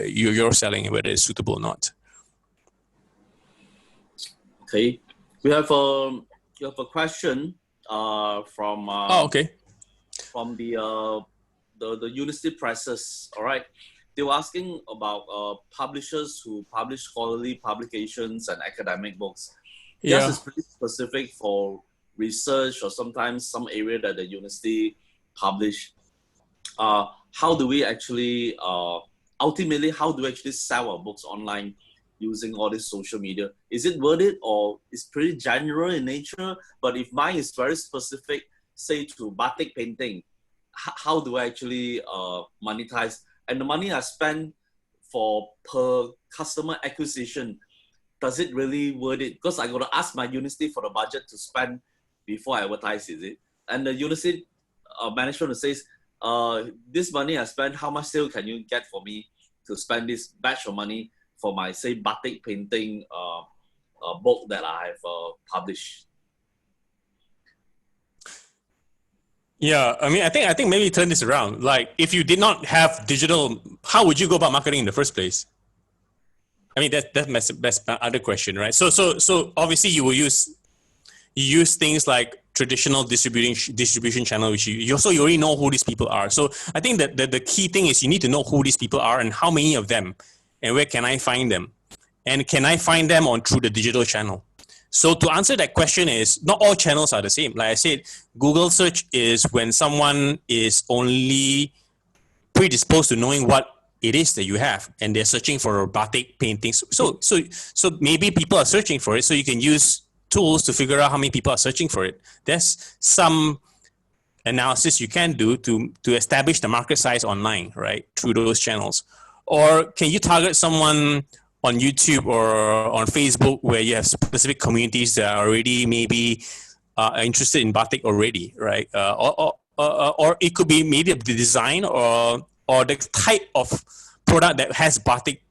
you're selling, and whether it's suitable or not. Okay, we have a question from okay, from the university presses. All right. They were asking about publishers who publish scholarly publications and academic books. Yeah. Yes, it's pretty specific for research or sometimes some area that the university publish. How do we actually, ultimately, how do we actually sell our books online? using all this social media. Is it worth it, or it's pretty general in nature? But if mine is very specific, say to batik painting, how do I actually monetize? And the money I spend for per customer acquisition, does it really worth it? Because I got to ask my university for the budget to spend before I advertise, is it? And the university management says, this money I spent, how much sale can you get for me to spend this batch of money for my, say, batik painting book that I have published? Yeah, I mean, I think maybe turn this around. Like, if you did not have digital, how would you go about marketing in the first place? I mean, that's my other question, right? So obviously you use things like traditional distribution channel, which you already know who these people are. So I think that the key thing is you need to know who these people are and how many of them, and where can I find them, and can I find them through the digital channel? So to answer that question is, not all channels are the same. Like I said, Google search is when someone is only predisposed to knowing what it is that you have, and they're searching for batik paintings. So maybe people are searching for it, so you can use tools to figure out how many people are searching for it. There's some analysis you can do to establish the market size online, right, through those channels. Or can you target someone on YouTube or on Facebook where you have specific communities that are already maybe interested in batik already, right? Or it could be maybe the design or the type of product that has batik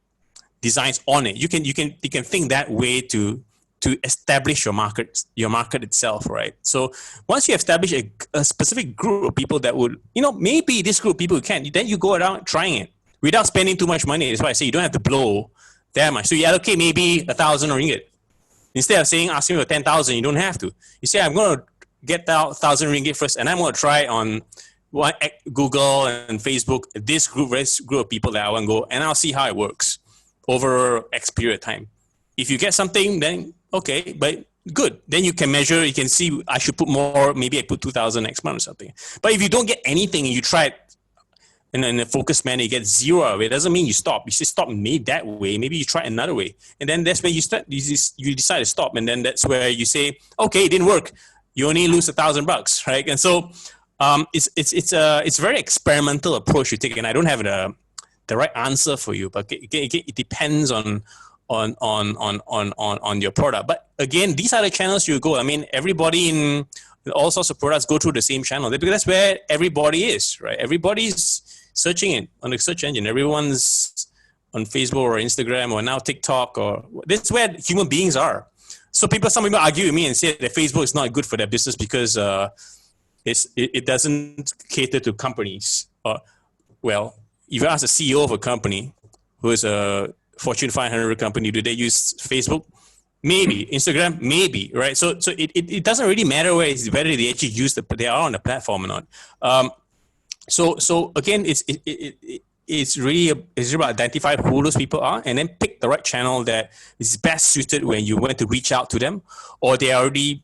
designs on it. You can think that way to establish your market itself, right? So once you establish a specific group of people that would, maybe this group of people can, then you go around trying it without spending too much money. That's why I say you don't have to blow that much. So you allocate maybe 1,000 ringgit. Instead of asking for 10,000, you don't have to. You say, I'm going to get 1,000 ringgit first, and I'm going to try on Google and Facebook, this group of people that I want to go, and I'll see how it works over X period of time. If you get something, then okay, but good. Then you can measure, you can see I should put more, maybe I put 2,000 next month or something. But if you don't get anything and you try it in a focused manner, you get zero of it, doesn't mean you stop. You just stop made that way. Maybe you try another way. And then that's when you decide to stop. And then that's where you say, okay, it didn't work. You only lose $1,000, right? And so it's a very experimental approach you take. And I don't have the right answer for you, but it depends on your product. But again, these are the channels you go. I mean, everybody in all sorts of products go through the same channel because that's where everybody is, right? Everybody's searching it on the search engine. Everyone's on Facebook or Instagram or now TikTok, or that's where human beings are. So some people argue with me and say that Facebook is not good for their business because it doesn't cater to companies. Well, if you ask the CEO of a company who is a Fortune 500 company, do they use Facebook? Maybe. Instagram? Maybe, right? So it doesn't really matter whether they actually they are on the platform or not. So again, it's really about identifying who those people are and then pick the right channel that is best suited when you want to reach out to them, or they are already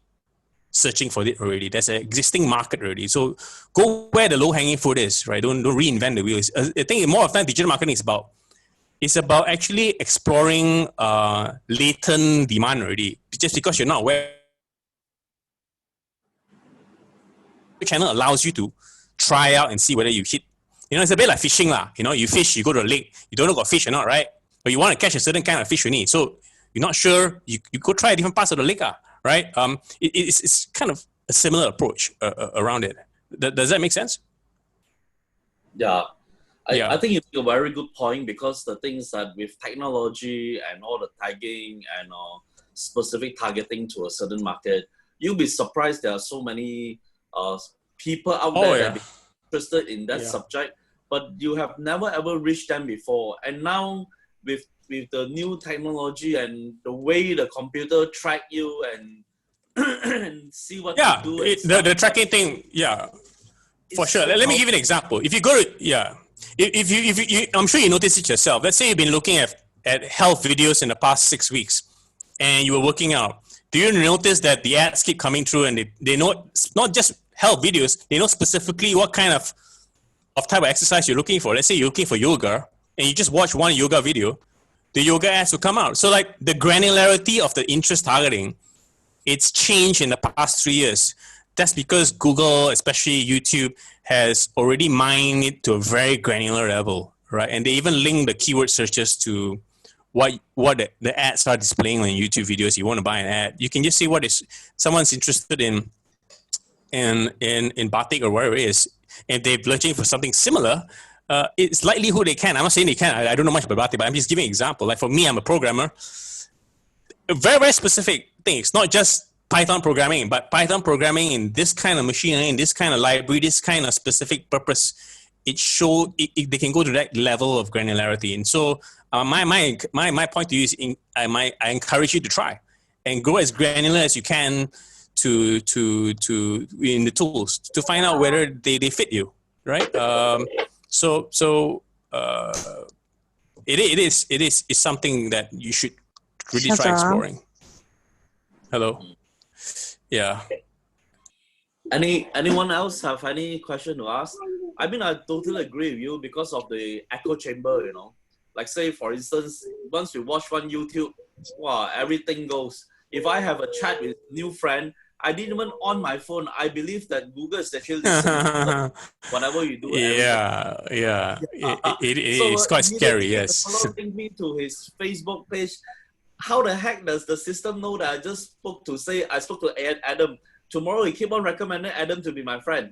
searching for it already. There's an existing market already. So go where the low-hanging fruit is, right? Don't reinvent the wheel. I think more of the time, digital marketing is about actually exploring latent demand already. Just because you're not aware, the channel allows you to try out and see whether you hit. It's a bit like fishing lah. You fish, you go to a lake, you don't know got fish or not, right? But you want to catch a certain kind of fish you need. So you're not sure, you go try different parts of the lake, right? It's kind of a similar approach around it. Does that make sense? Yeah. I think it's a very good point, because the things that with technology and all the tagging and specific targeting to a certain market, you'll be surprised there are so many people out there that are interested in that subject, but you have never ever reached them before. And now with the new technology and the way the computer track you and see what you do. The tracking thing, for sure. Let me give you an example. If you go to, if you, I'm sure you noticed it yourself. Let's say you've been looking at health videos in the past 6 weeks and you were working out. Do you notice that the ads keep coming through and they know not just health videos, they know specifically what kind of type of exercise you're looking for? Let's say you're looking for yoga and you just watch one yoga video. the yoga ads will come out. So like the granularity of the interest targeting, it's changed in the past 3 years. That's because Google, especially YouTube, has already mined it to a very granular level, right? And they even link the keyword searches to what the ads are displaying on YouTube videos. You want to buy an ad, you can just see what is someone's interested in batik or whatever it is, and they're looking for something similar. It's likelihood they can. I'm not saying they can. I don't know much about batik, but I'm just giving an example. Like for me, I'm a programmer. A very, very specific thing. It's not just Python programming, but Python programming in this kind of machine learning, this kind of library, this kind of specific purpose. They can go to that level of granularity. And so my point to you is I encourage you to try and go as granular as you can to in the tools to find out whether they fit you, right? It's something that you should really try exploring. Hello. Yeah. Anyone else have any question to ask? I mean, I totally agree with you because of the echo chamber, you know. Like say, for instance, once you watch one YouTube, wow, everything goes. If I have a chat with new friend, I didn't even on my phone. I believe that Google is actually listening to whatever you do. Yeah. So it's quite scary, yes. Following me to his Facebook page. How the heck does the system know that I spoke to Adam? Tomorrow he keep on recommending Adam to be my friend.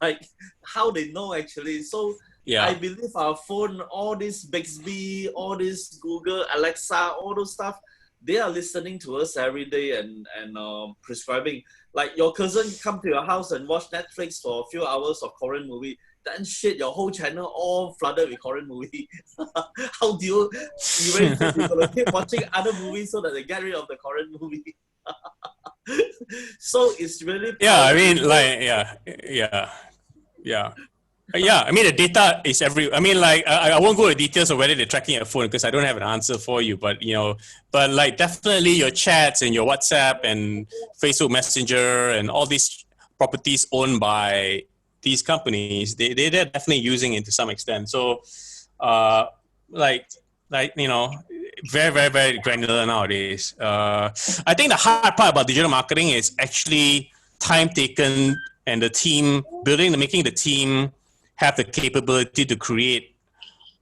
Like how they know actually. So yeah. I believe our phone, all this Bixby, all this Google, Alexa, all those stuff, they are listening to us every day and prescribing. Like your cousin come to your house and watch Netflix for a few hours of Korean movie. Then shit, your whole channel all flooded with Korean movie. How do you really think you're gonna keep watching other movies so that they get rid of the Korean movie? So it's really I mean, like I mean, the data is every. I mean, like I won't go into details of whether they're tracking your phone because I don't have an answer for you. But but like definitely your chats and your WhatsApp and Facebook Messenger and all these properties owned by these companies, they're definitely using it to some extent. So, very, very, very granular nowadays. I think the hard part about digital marketing is actually time taken and the team making the team have the capability to create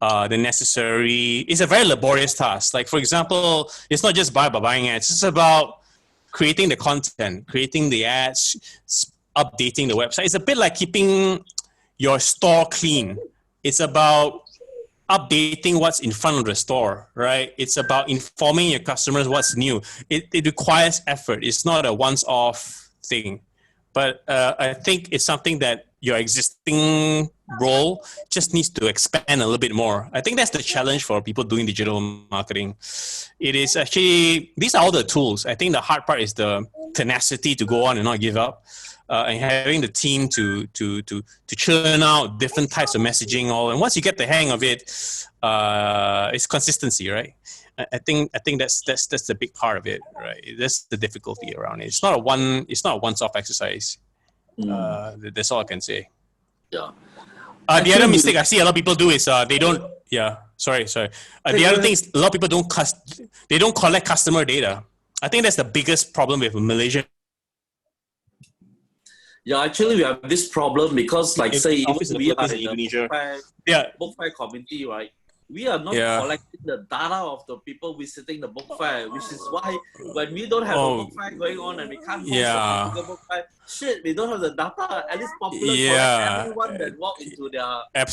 the necessary. It's a very laborious task. Like for example, it's not just buying ads. It's about creating the content, creating the ads, updating the website. It's a bit like keeping your store clean. It's about updating what's in front of the store, right? It's about informing your customers what's new. It requires effort. It's not a once-off thing. But I think it's something that your existing role just needs to expand a little bit more. I think that's the challenge for people doing digital marketing. It is actually, these are all the tools. I think the hard part is the tenacity to go on and not give up. And having the team to churn out different types of messaging, and once you get the hang of it, it's consistency, right? I think that's the big part of it, right? That's the difficulty around it. It's not a once-off exercise. That's all I can say. Yeah. The other mistake I see a lot of people do is they don't. Yeah. Sorry. The other thing is a lot of people don't collect customer data. I think that's the biggest problem with Malaysia. Yeah, actually, we have this problem because, like, say, even we are in Indonesia. The book fair community, right? We are not collecting the data of the people visiting the book fair, which is why when we don't have a book fair going on and we can't host the book fair, shit, we don't have the data at least popular for everyone that walk into the book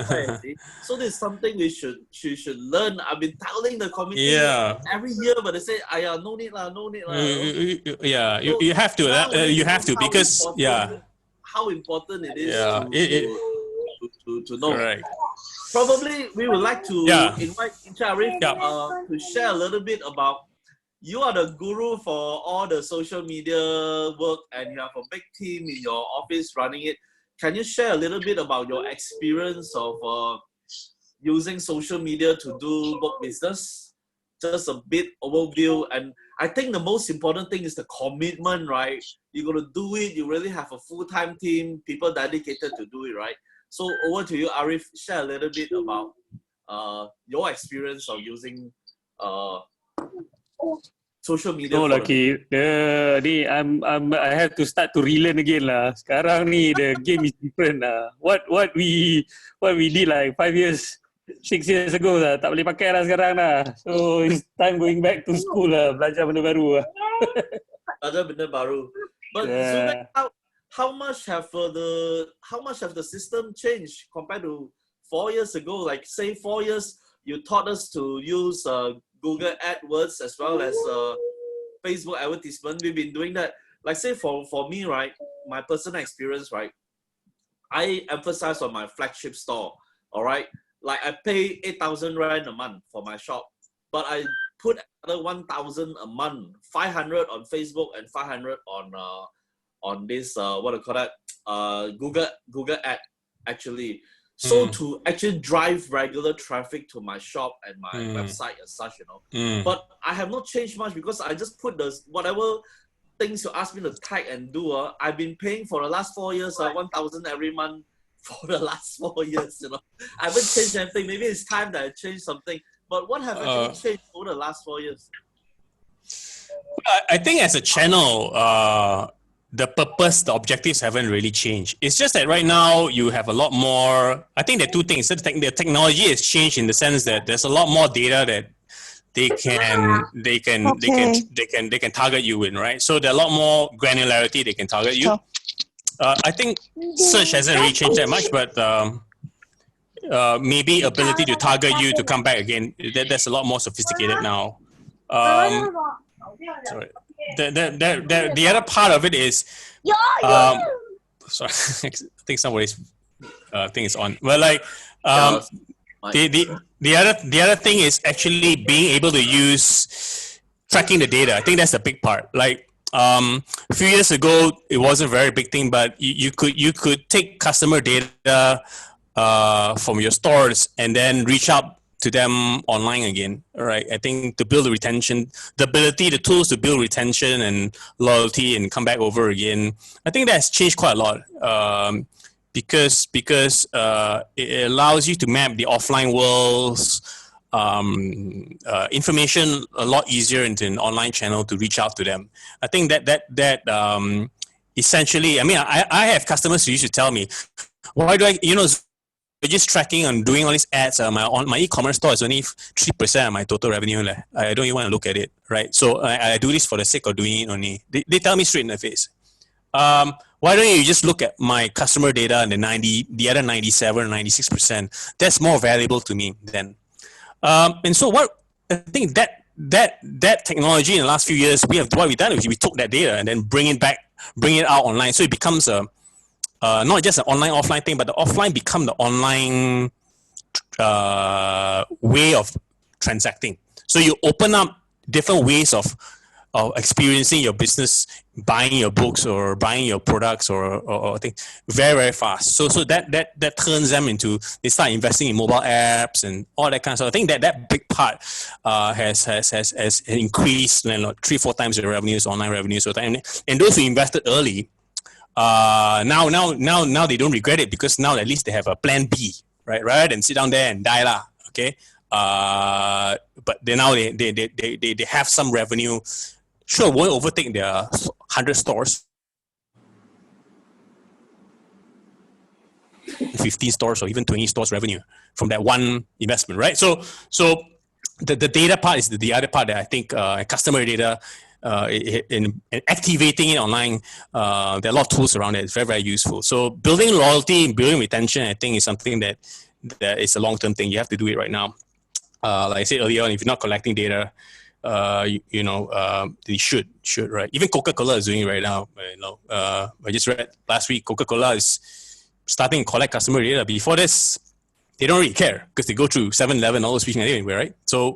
fair. See? So this is something we should learn. I've been telling the community every year, but they say, no need lah. Yeah, you have to because how important it is to know. Correct. Probably we would like to invite Arif to share a little bit about, you are the guru for all the social media work and you have a big team in your office running it. Can you share a little bit about your experience of using social media to do book business? Just a bit overview. And I think the most important thing is the commitment, right? You're going to do it. You really have a full-time team, people dedicated to do it, right? So over to you, Arif. Share a little bit about your experience of using social media. No, lucky. I have to start to relearn again lah. Sekarang ni the game is different lah. What we did like 5 years, 6 years ago lah, tak boleh pakai lah sekarang lah. So it's time going back to school lah, belajar benda baru lah. Belajar benda baru. But so how much have the system changed compared to 4 years ago? Like say 4 years, you taught us to use Google AdWords as well as Facebook advertisement. We've been doing that. Like say for me, right, my personal experience, right, I emphasize on my flagship store. All right, like I pay 8,000 rand a month for my shop, but I put another 1,000 a month, 500 on Facebook and 500 on this what do you call that, Google Ad actually. So to actually drive regular traffic to my shop and my website and such, you know. But I have not changed much because I just put whatever things you ask me to tag and do. I've been paying for the last 4 years, 1,000 every month for the last 4 years, you know. I haven't changed anything. Maybe it's time that I change something. But what have actually changed over the last 4 years? I think as a channel, the purpose, the objectives haven't really changed. It's just that right now you have a lot more. I think there are two things. The technology has changed in the sense that there's a lot more data that they can target you in, right? So there are a lot more granularity they can target you. I think search hasn't really changed that much, but maybe ability to target you to come back again. That's a lot more sophisticated now. Sorry. The other part of it is, sorry, I think somebody's thing is on. Well, like the other thing is actually being able to use tracking the data. I think that's a big part. Like a few years ago, it wasn't a very big thing, but you could take customer data from your stores and then reach out to them online again, right? I think to build the retention, the ability, the tools to build retention and loyalty and come back over again, I think that's changed quite a lot because it allows you to map the offline world's information a lot easier into an online channel to reach out to them. I think that essentially, I mean, I have customers who used to tell me, why do I, just tracking and doing all these ads. My e-commerce store is only 3% of my total revenue. I don't even want to look at it, right? So I do this for the sake of doing it only. They tell me straight in the face. Why don't you just look at my customer data and the other 97, 96%? That's more valuable to me then. And so what I think that technology in the last few years, what we've done is we took that data and then bring it out online. So it becomes not just an online offline thing, but the offline become the online way of transacting. So you open up different ways of experiencing your business, buying your books or buying your products or things very, very fast. So that turns them into, they start investing in mobile apps and all that kind of stuff. I think that big part has increased 3-4 times the revenues, online revenues. And those who invested early, now they don't regret it because now at least they have a plan B, right? Rather than sit down there and die lah, okay? But now they have some revenue. Sure, won't overtake their 100 stores, 15 stores, or even 20 stores revenue from that one investment, right? So the data part is the other part that I think customer data. In activating it online, there are a lot of tools around it. It's very, very useful. So building loyalty, building retention, I think is something that is a long-term thing. You have to do it right now. Like I said earlier on, if you're not collecting data, you should, right? Even Coca-Cola is doing it right now. I just read last week, Coca-Cola is starting to collect customer data. Before this, they don't really care because they go through 7-Eleven, all those reaching anywhere, right? So,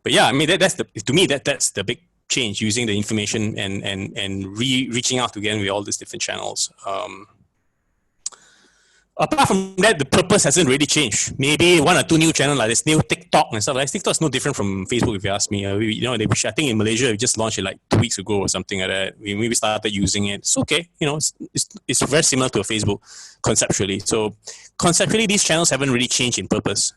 but yeah, I mean, that's the big change, using the information and reaching out again with all these different channels. Apart from that, the purpose hasn't really changed. Maybe 1 or 2 new channels, like this new TikTok and stuff. Like TikTok is no different from Facebook, if you ask me. I think in Malaysia we just launched it like 2 weeks ago or something like that. We started using it. It's okay. It's very similar to a Facebook conceptually. So conceptually, these channels haven't really changed in purpose.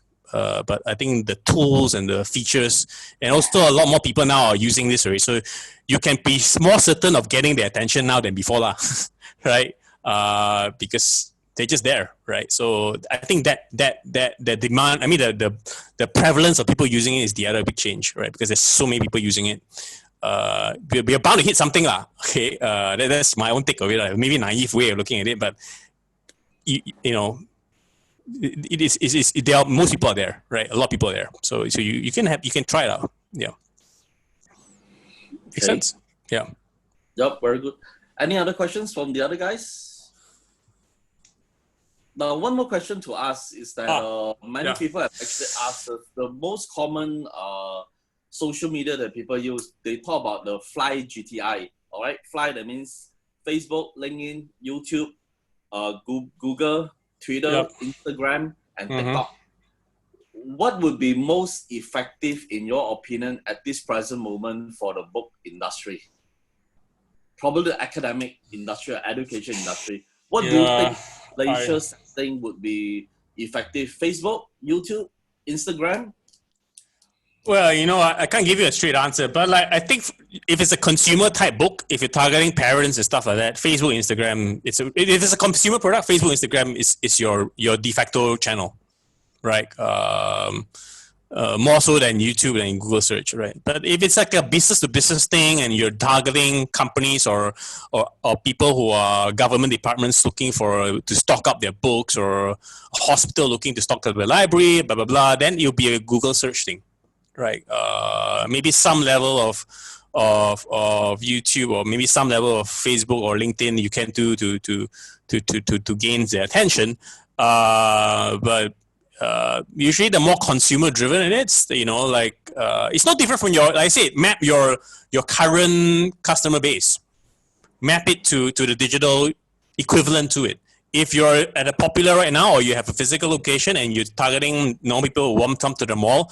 but I think the tools and the features, and also a lot more people now are using this already. So you can be more certain of getting their attention now than before, lah, right? Because they're just there, right? So I think that the demand, I mean the prevalence of people using it is the other big change, right? Because there's so many people using it. We're bound to hit something, lah. Okay, that's my own take of it. Maybe naive way of looking at it, but you know, it is there are most people are there, right? A lot of people are there, so you can try it out. Yeah, makes sense. Yeah. Yep, very good. Any other questions from the other guys? Now, one more question to ask is that many people have actually asked us the most common social media that people use. They talk about the Fly GTI. All right, Fly, that means Facebook, LinkedIn, YouTube, Google, Twitter, Instagram, and TikTok. What would be most effective, in your opinion, at this present moment for the book industry? Probably the academic industry or education industry. What do you think Malaysia thing would be effective? Facebook, YouTube, Instagram? Well, you know, I can't give you a straight answer, but like I think if it's a consumer type book, if you're targeting parents and stuff like that, Facebook, Instagram, if it's a consumer product, Facebook, Instagram is your de facto channel, right? More so than YouTube and Google search, right? But if it's like a business to business thing and you're targeting companies or people who are government departments looking to stock up their books, or a hospital looking to stock up their library, blah blah blah, then it'll be a Google search thing, right? Maybe some level of YouTube, or maybe some level of Facebook or LinkedIn you can do to gain their attention, but usually the more consumer driven it is, you know, like it's not different from like I said, map your current customer base, map it to the digital equivalent to it. If you're at a popular right now, or you have a physical location and you're targeting normal people who won't come to the mall,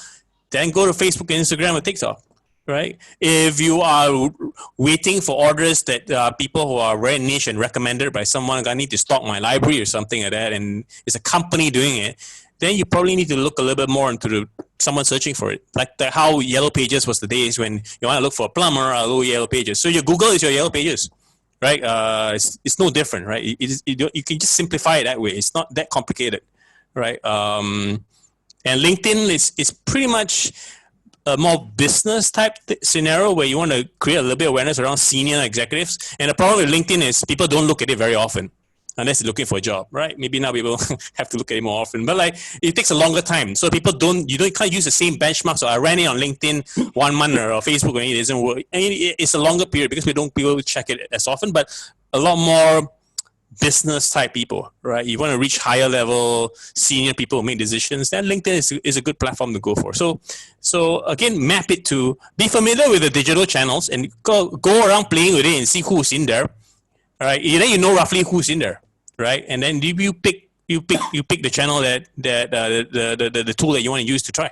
then go to Facebook, Instagram, or TikTok, right? If you are waiting for orders that people who are very niche and recommended by someone, I need to stock my library or something like that, and it's a company doing it, then you probably need to look a little bit more into someone searching for it. Like how Yellow Pages was the days when you want to look for a plumber, I'll go Yellow Pages. So your Google is your Yellow Pages, right? It's no different, right? You can just simplify it that way. It's not that complicated, right? And LinkedIn is pretty much a more business type scenario where you want to create a little bit of awareness around senior executives. And the problem with LinkedIn is people don't look at it very often, unless you're looking for a job, right? Maybe now people have to look at it more often, but like it takes a longer time. So people can't use the same benchmark. So I ran it on LinkedIn 1 month or Facebook and it doesn't work. I mean, it's a longer period because people check it as often, but a lot more business type people, right? You want to reach higher level senior people who make decisions, then LinkedIn is a good platform to go for. So again, map it to be familiar with the digital channels and go around playing with it and see who's in there. Right, then you know roughly who's in there, right? And then you pick the channel that the tool that you want to use to try.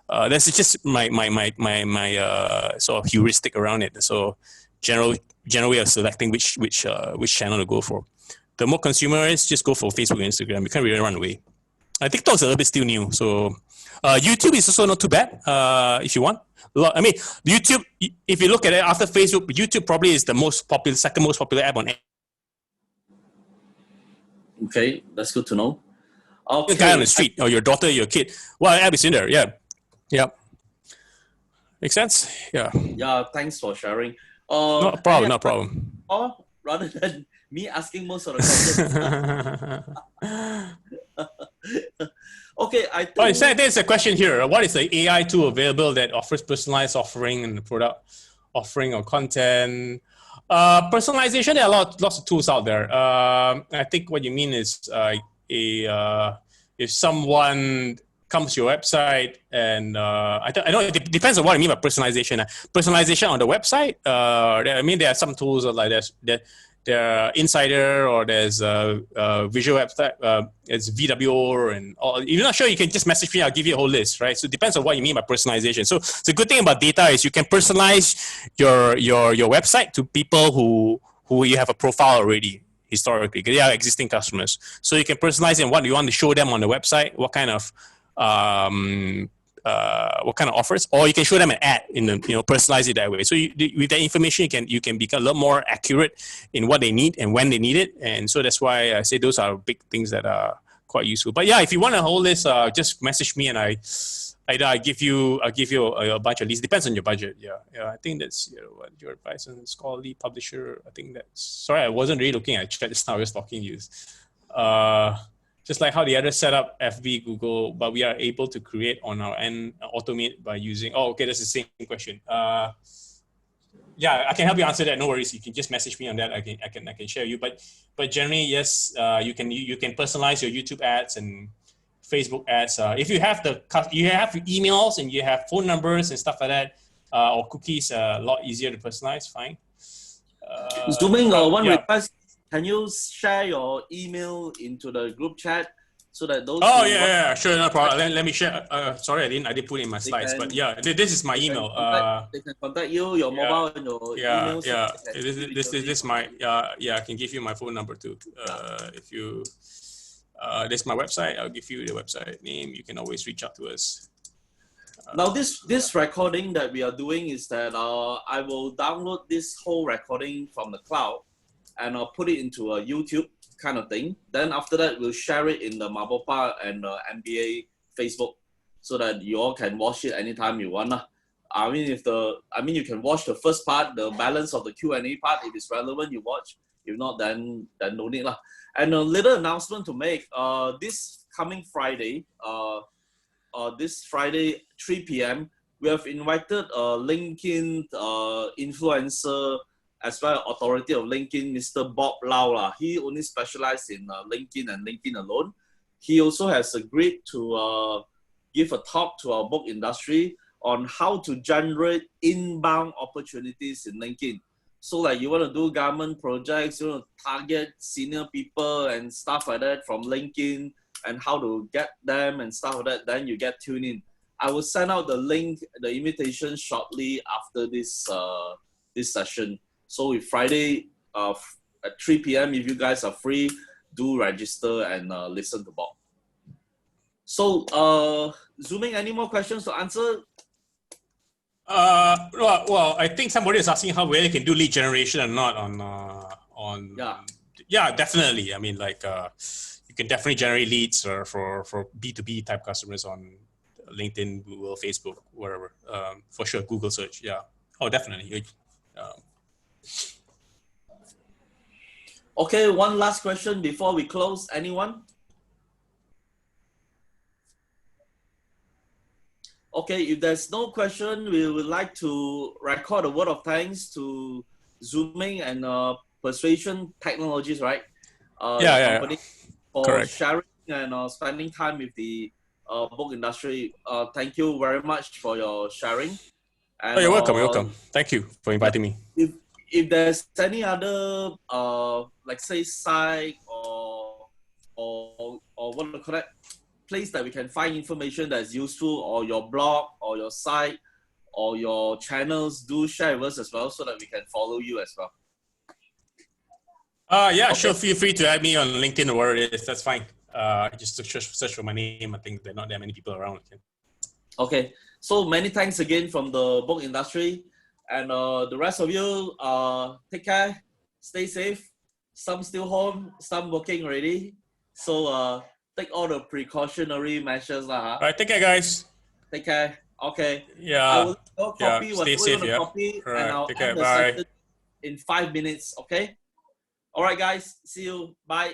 That's just my sort of heuristic around it. So general way of selecting which channel to go for. The more consumer is, just go for Facebook and Instagram. You can't really run away. TikTok's a little bit still new, so YouTube is also not too bad if you want. I mean, YouTube, if you look at it after Facebook, YouTube probably is the second most popular app on. Okay, that's good to know. Okay. The guy on the street, or your daughter, your kid, what app is in there? Yeah. Make sense? Yeah. Yeah, thanks for sharing. No problem. Or rather than me asking most of the questions. Okay, I think there's a question here. What is the AI tool available that offers personalized offering and product offering or content? Personalization, there are lots of tools out there. I think what you mean is if someone comes to your website and I know it depends on what I mean by personalization. Personalization on the website, I mean, there are some tools like that. There are Insider, or there's Visual Website, it's VWO, and all. If you're not sure, you can just message me. I'll give you a whole list, right? So it depends on what you mean by personalization. So the good thing about data is you can personalize your website to people who you have a profile already historically. They are existing customers. So you can personalize and what you want to show them on the website, what kind of what kind of offers, or you can show them an ad in the, personalize it that way. So with that information, you can become a lot more accurate in what they need and when they need it. And so that's why I say those are big things that are quite useful. But yeah, if you want to hold this, just message me and I'll give you a bunch of leads. Depends on your budget. Yeah. I think that's what your advice on scholarly publisher. I think that's. Sorry, I wasn't really looking at chat just now. I was talking to you. Just like how the others set up FB, Google, but we are able to create on our end, automate by using. Oh, okay, that's the same question. Yeah, I can help you answer that. No worries. You can just message me on that. I can share you. But generally, yes, you can personalize your YouTube ads and Facebook ads. If you have emails and you have phone numbers and stuff like that, or cookies, a lot easier to personalize. Fine. Zooming, one request. Can you share your email into the group chat so that those? Oh yeah, sure, no problem. Let me share. Sorry, I didn't put it in my slides, but yeah, this is my email. They can contact you, your mobile and your email. Yeah. This is my I can give you my phone number too. If you this is my website. I'll give you the website name. You can always reach out to us. Now this recording that we are doing is that I will download this whole recording from the cloud and I'll put it into a YouTube kind of thing. Then after that, we'll share it in the MABOPA and MBA Facebook so that you all can watch it anytime you want. I mean, you can watch the first part, the balance of the Q&A part. If it's relevant, you watch. If not, then no need lah. And a little announcement to make. This coming Friday, this Friday 3 p.m., we have invited a LinkedIn influencer as well as authority of LinkedIn, Mr. Bob Lau. He only specializes in LinkedIn and LinkedIn alone. He also has agreed to give a talk to our book industry on how to generate inbound opportunities in LinkedIn. So like you want to do government projects, you want to target senior people and stuff like that from LinkedIn and how to get them and stuff like that, then you get tuned in. I will send out the link, the invitation shortly after this this session. So if Friday at 3 p.m., if you guys are free, do register and listen to Bob. So Zooming, any more questions to answer? Well, I think somebody is asking how whether they can do lead generation or not on. Yeah, definitely. I mean, like you can definitely generate leads for B2B type customers on LinkedIn, Google, Facebook, whatever. For sure, Google search. Yeah. Oh, definitely. Okay, one last question before we close. Anyone? Okay, if there's no question, we would like to record a word of thanks to Zooming and Persuasion Technologies, right? Company for correct. sharing and spending time with the book industry. Thank you very much for your sharing. And, you're welcome. You're welcome. Thank you for inviting me. If there's any other, like say site or what do you call it, place that we can find information that's useful, or your blog or your site or your channels, do share with us as well so that we can follow you as well. Yeah, okay. Sure. Feel free to add me on LinkedIn or whatever it is. That's fine. Just to search for my name. I think there are not that many people around. Okay. So many thanks again from the book industry. And the rest of you, take care, stay safe. Some still home, some working already. So take all the precautionary measures. All right, take care, guys. Take care. Okay. Yeah. I will go copy what stay safe, you want to copy, all right, and I'll take care. end the Bye. session in 5 minutes. Okay. All right, guys. See you. Bye.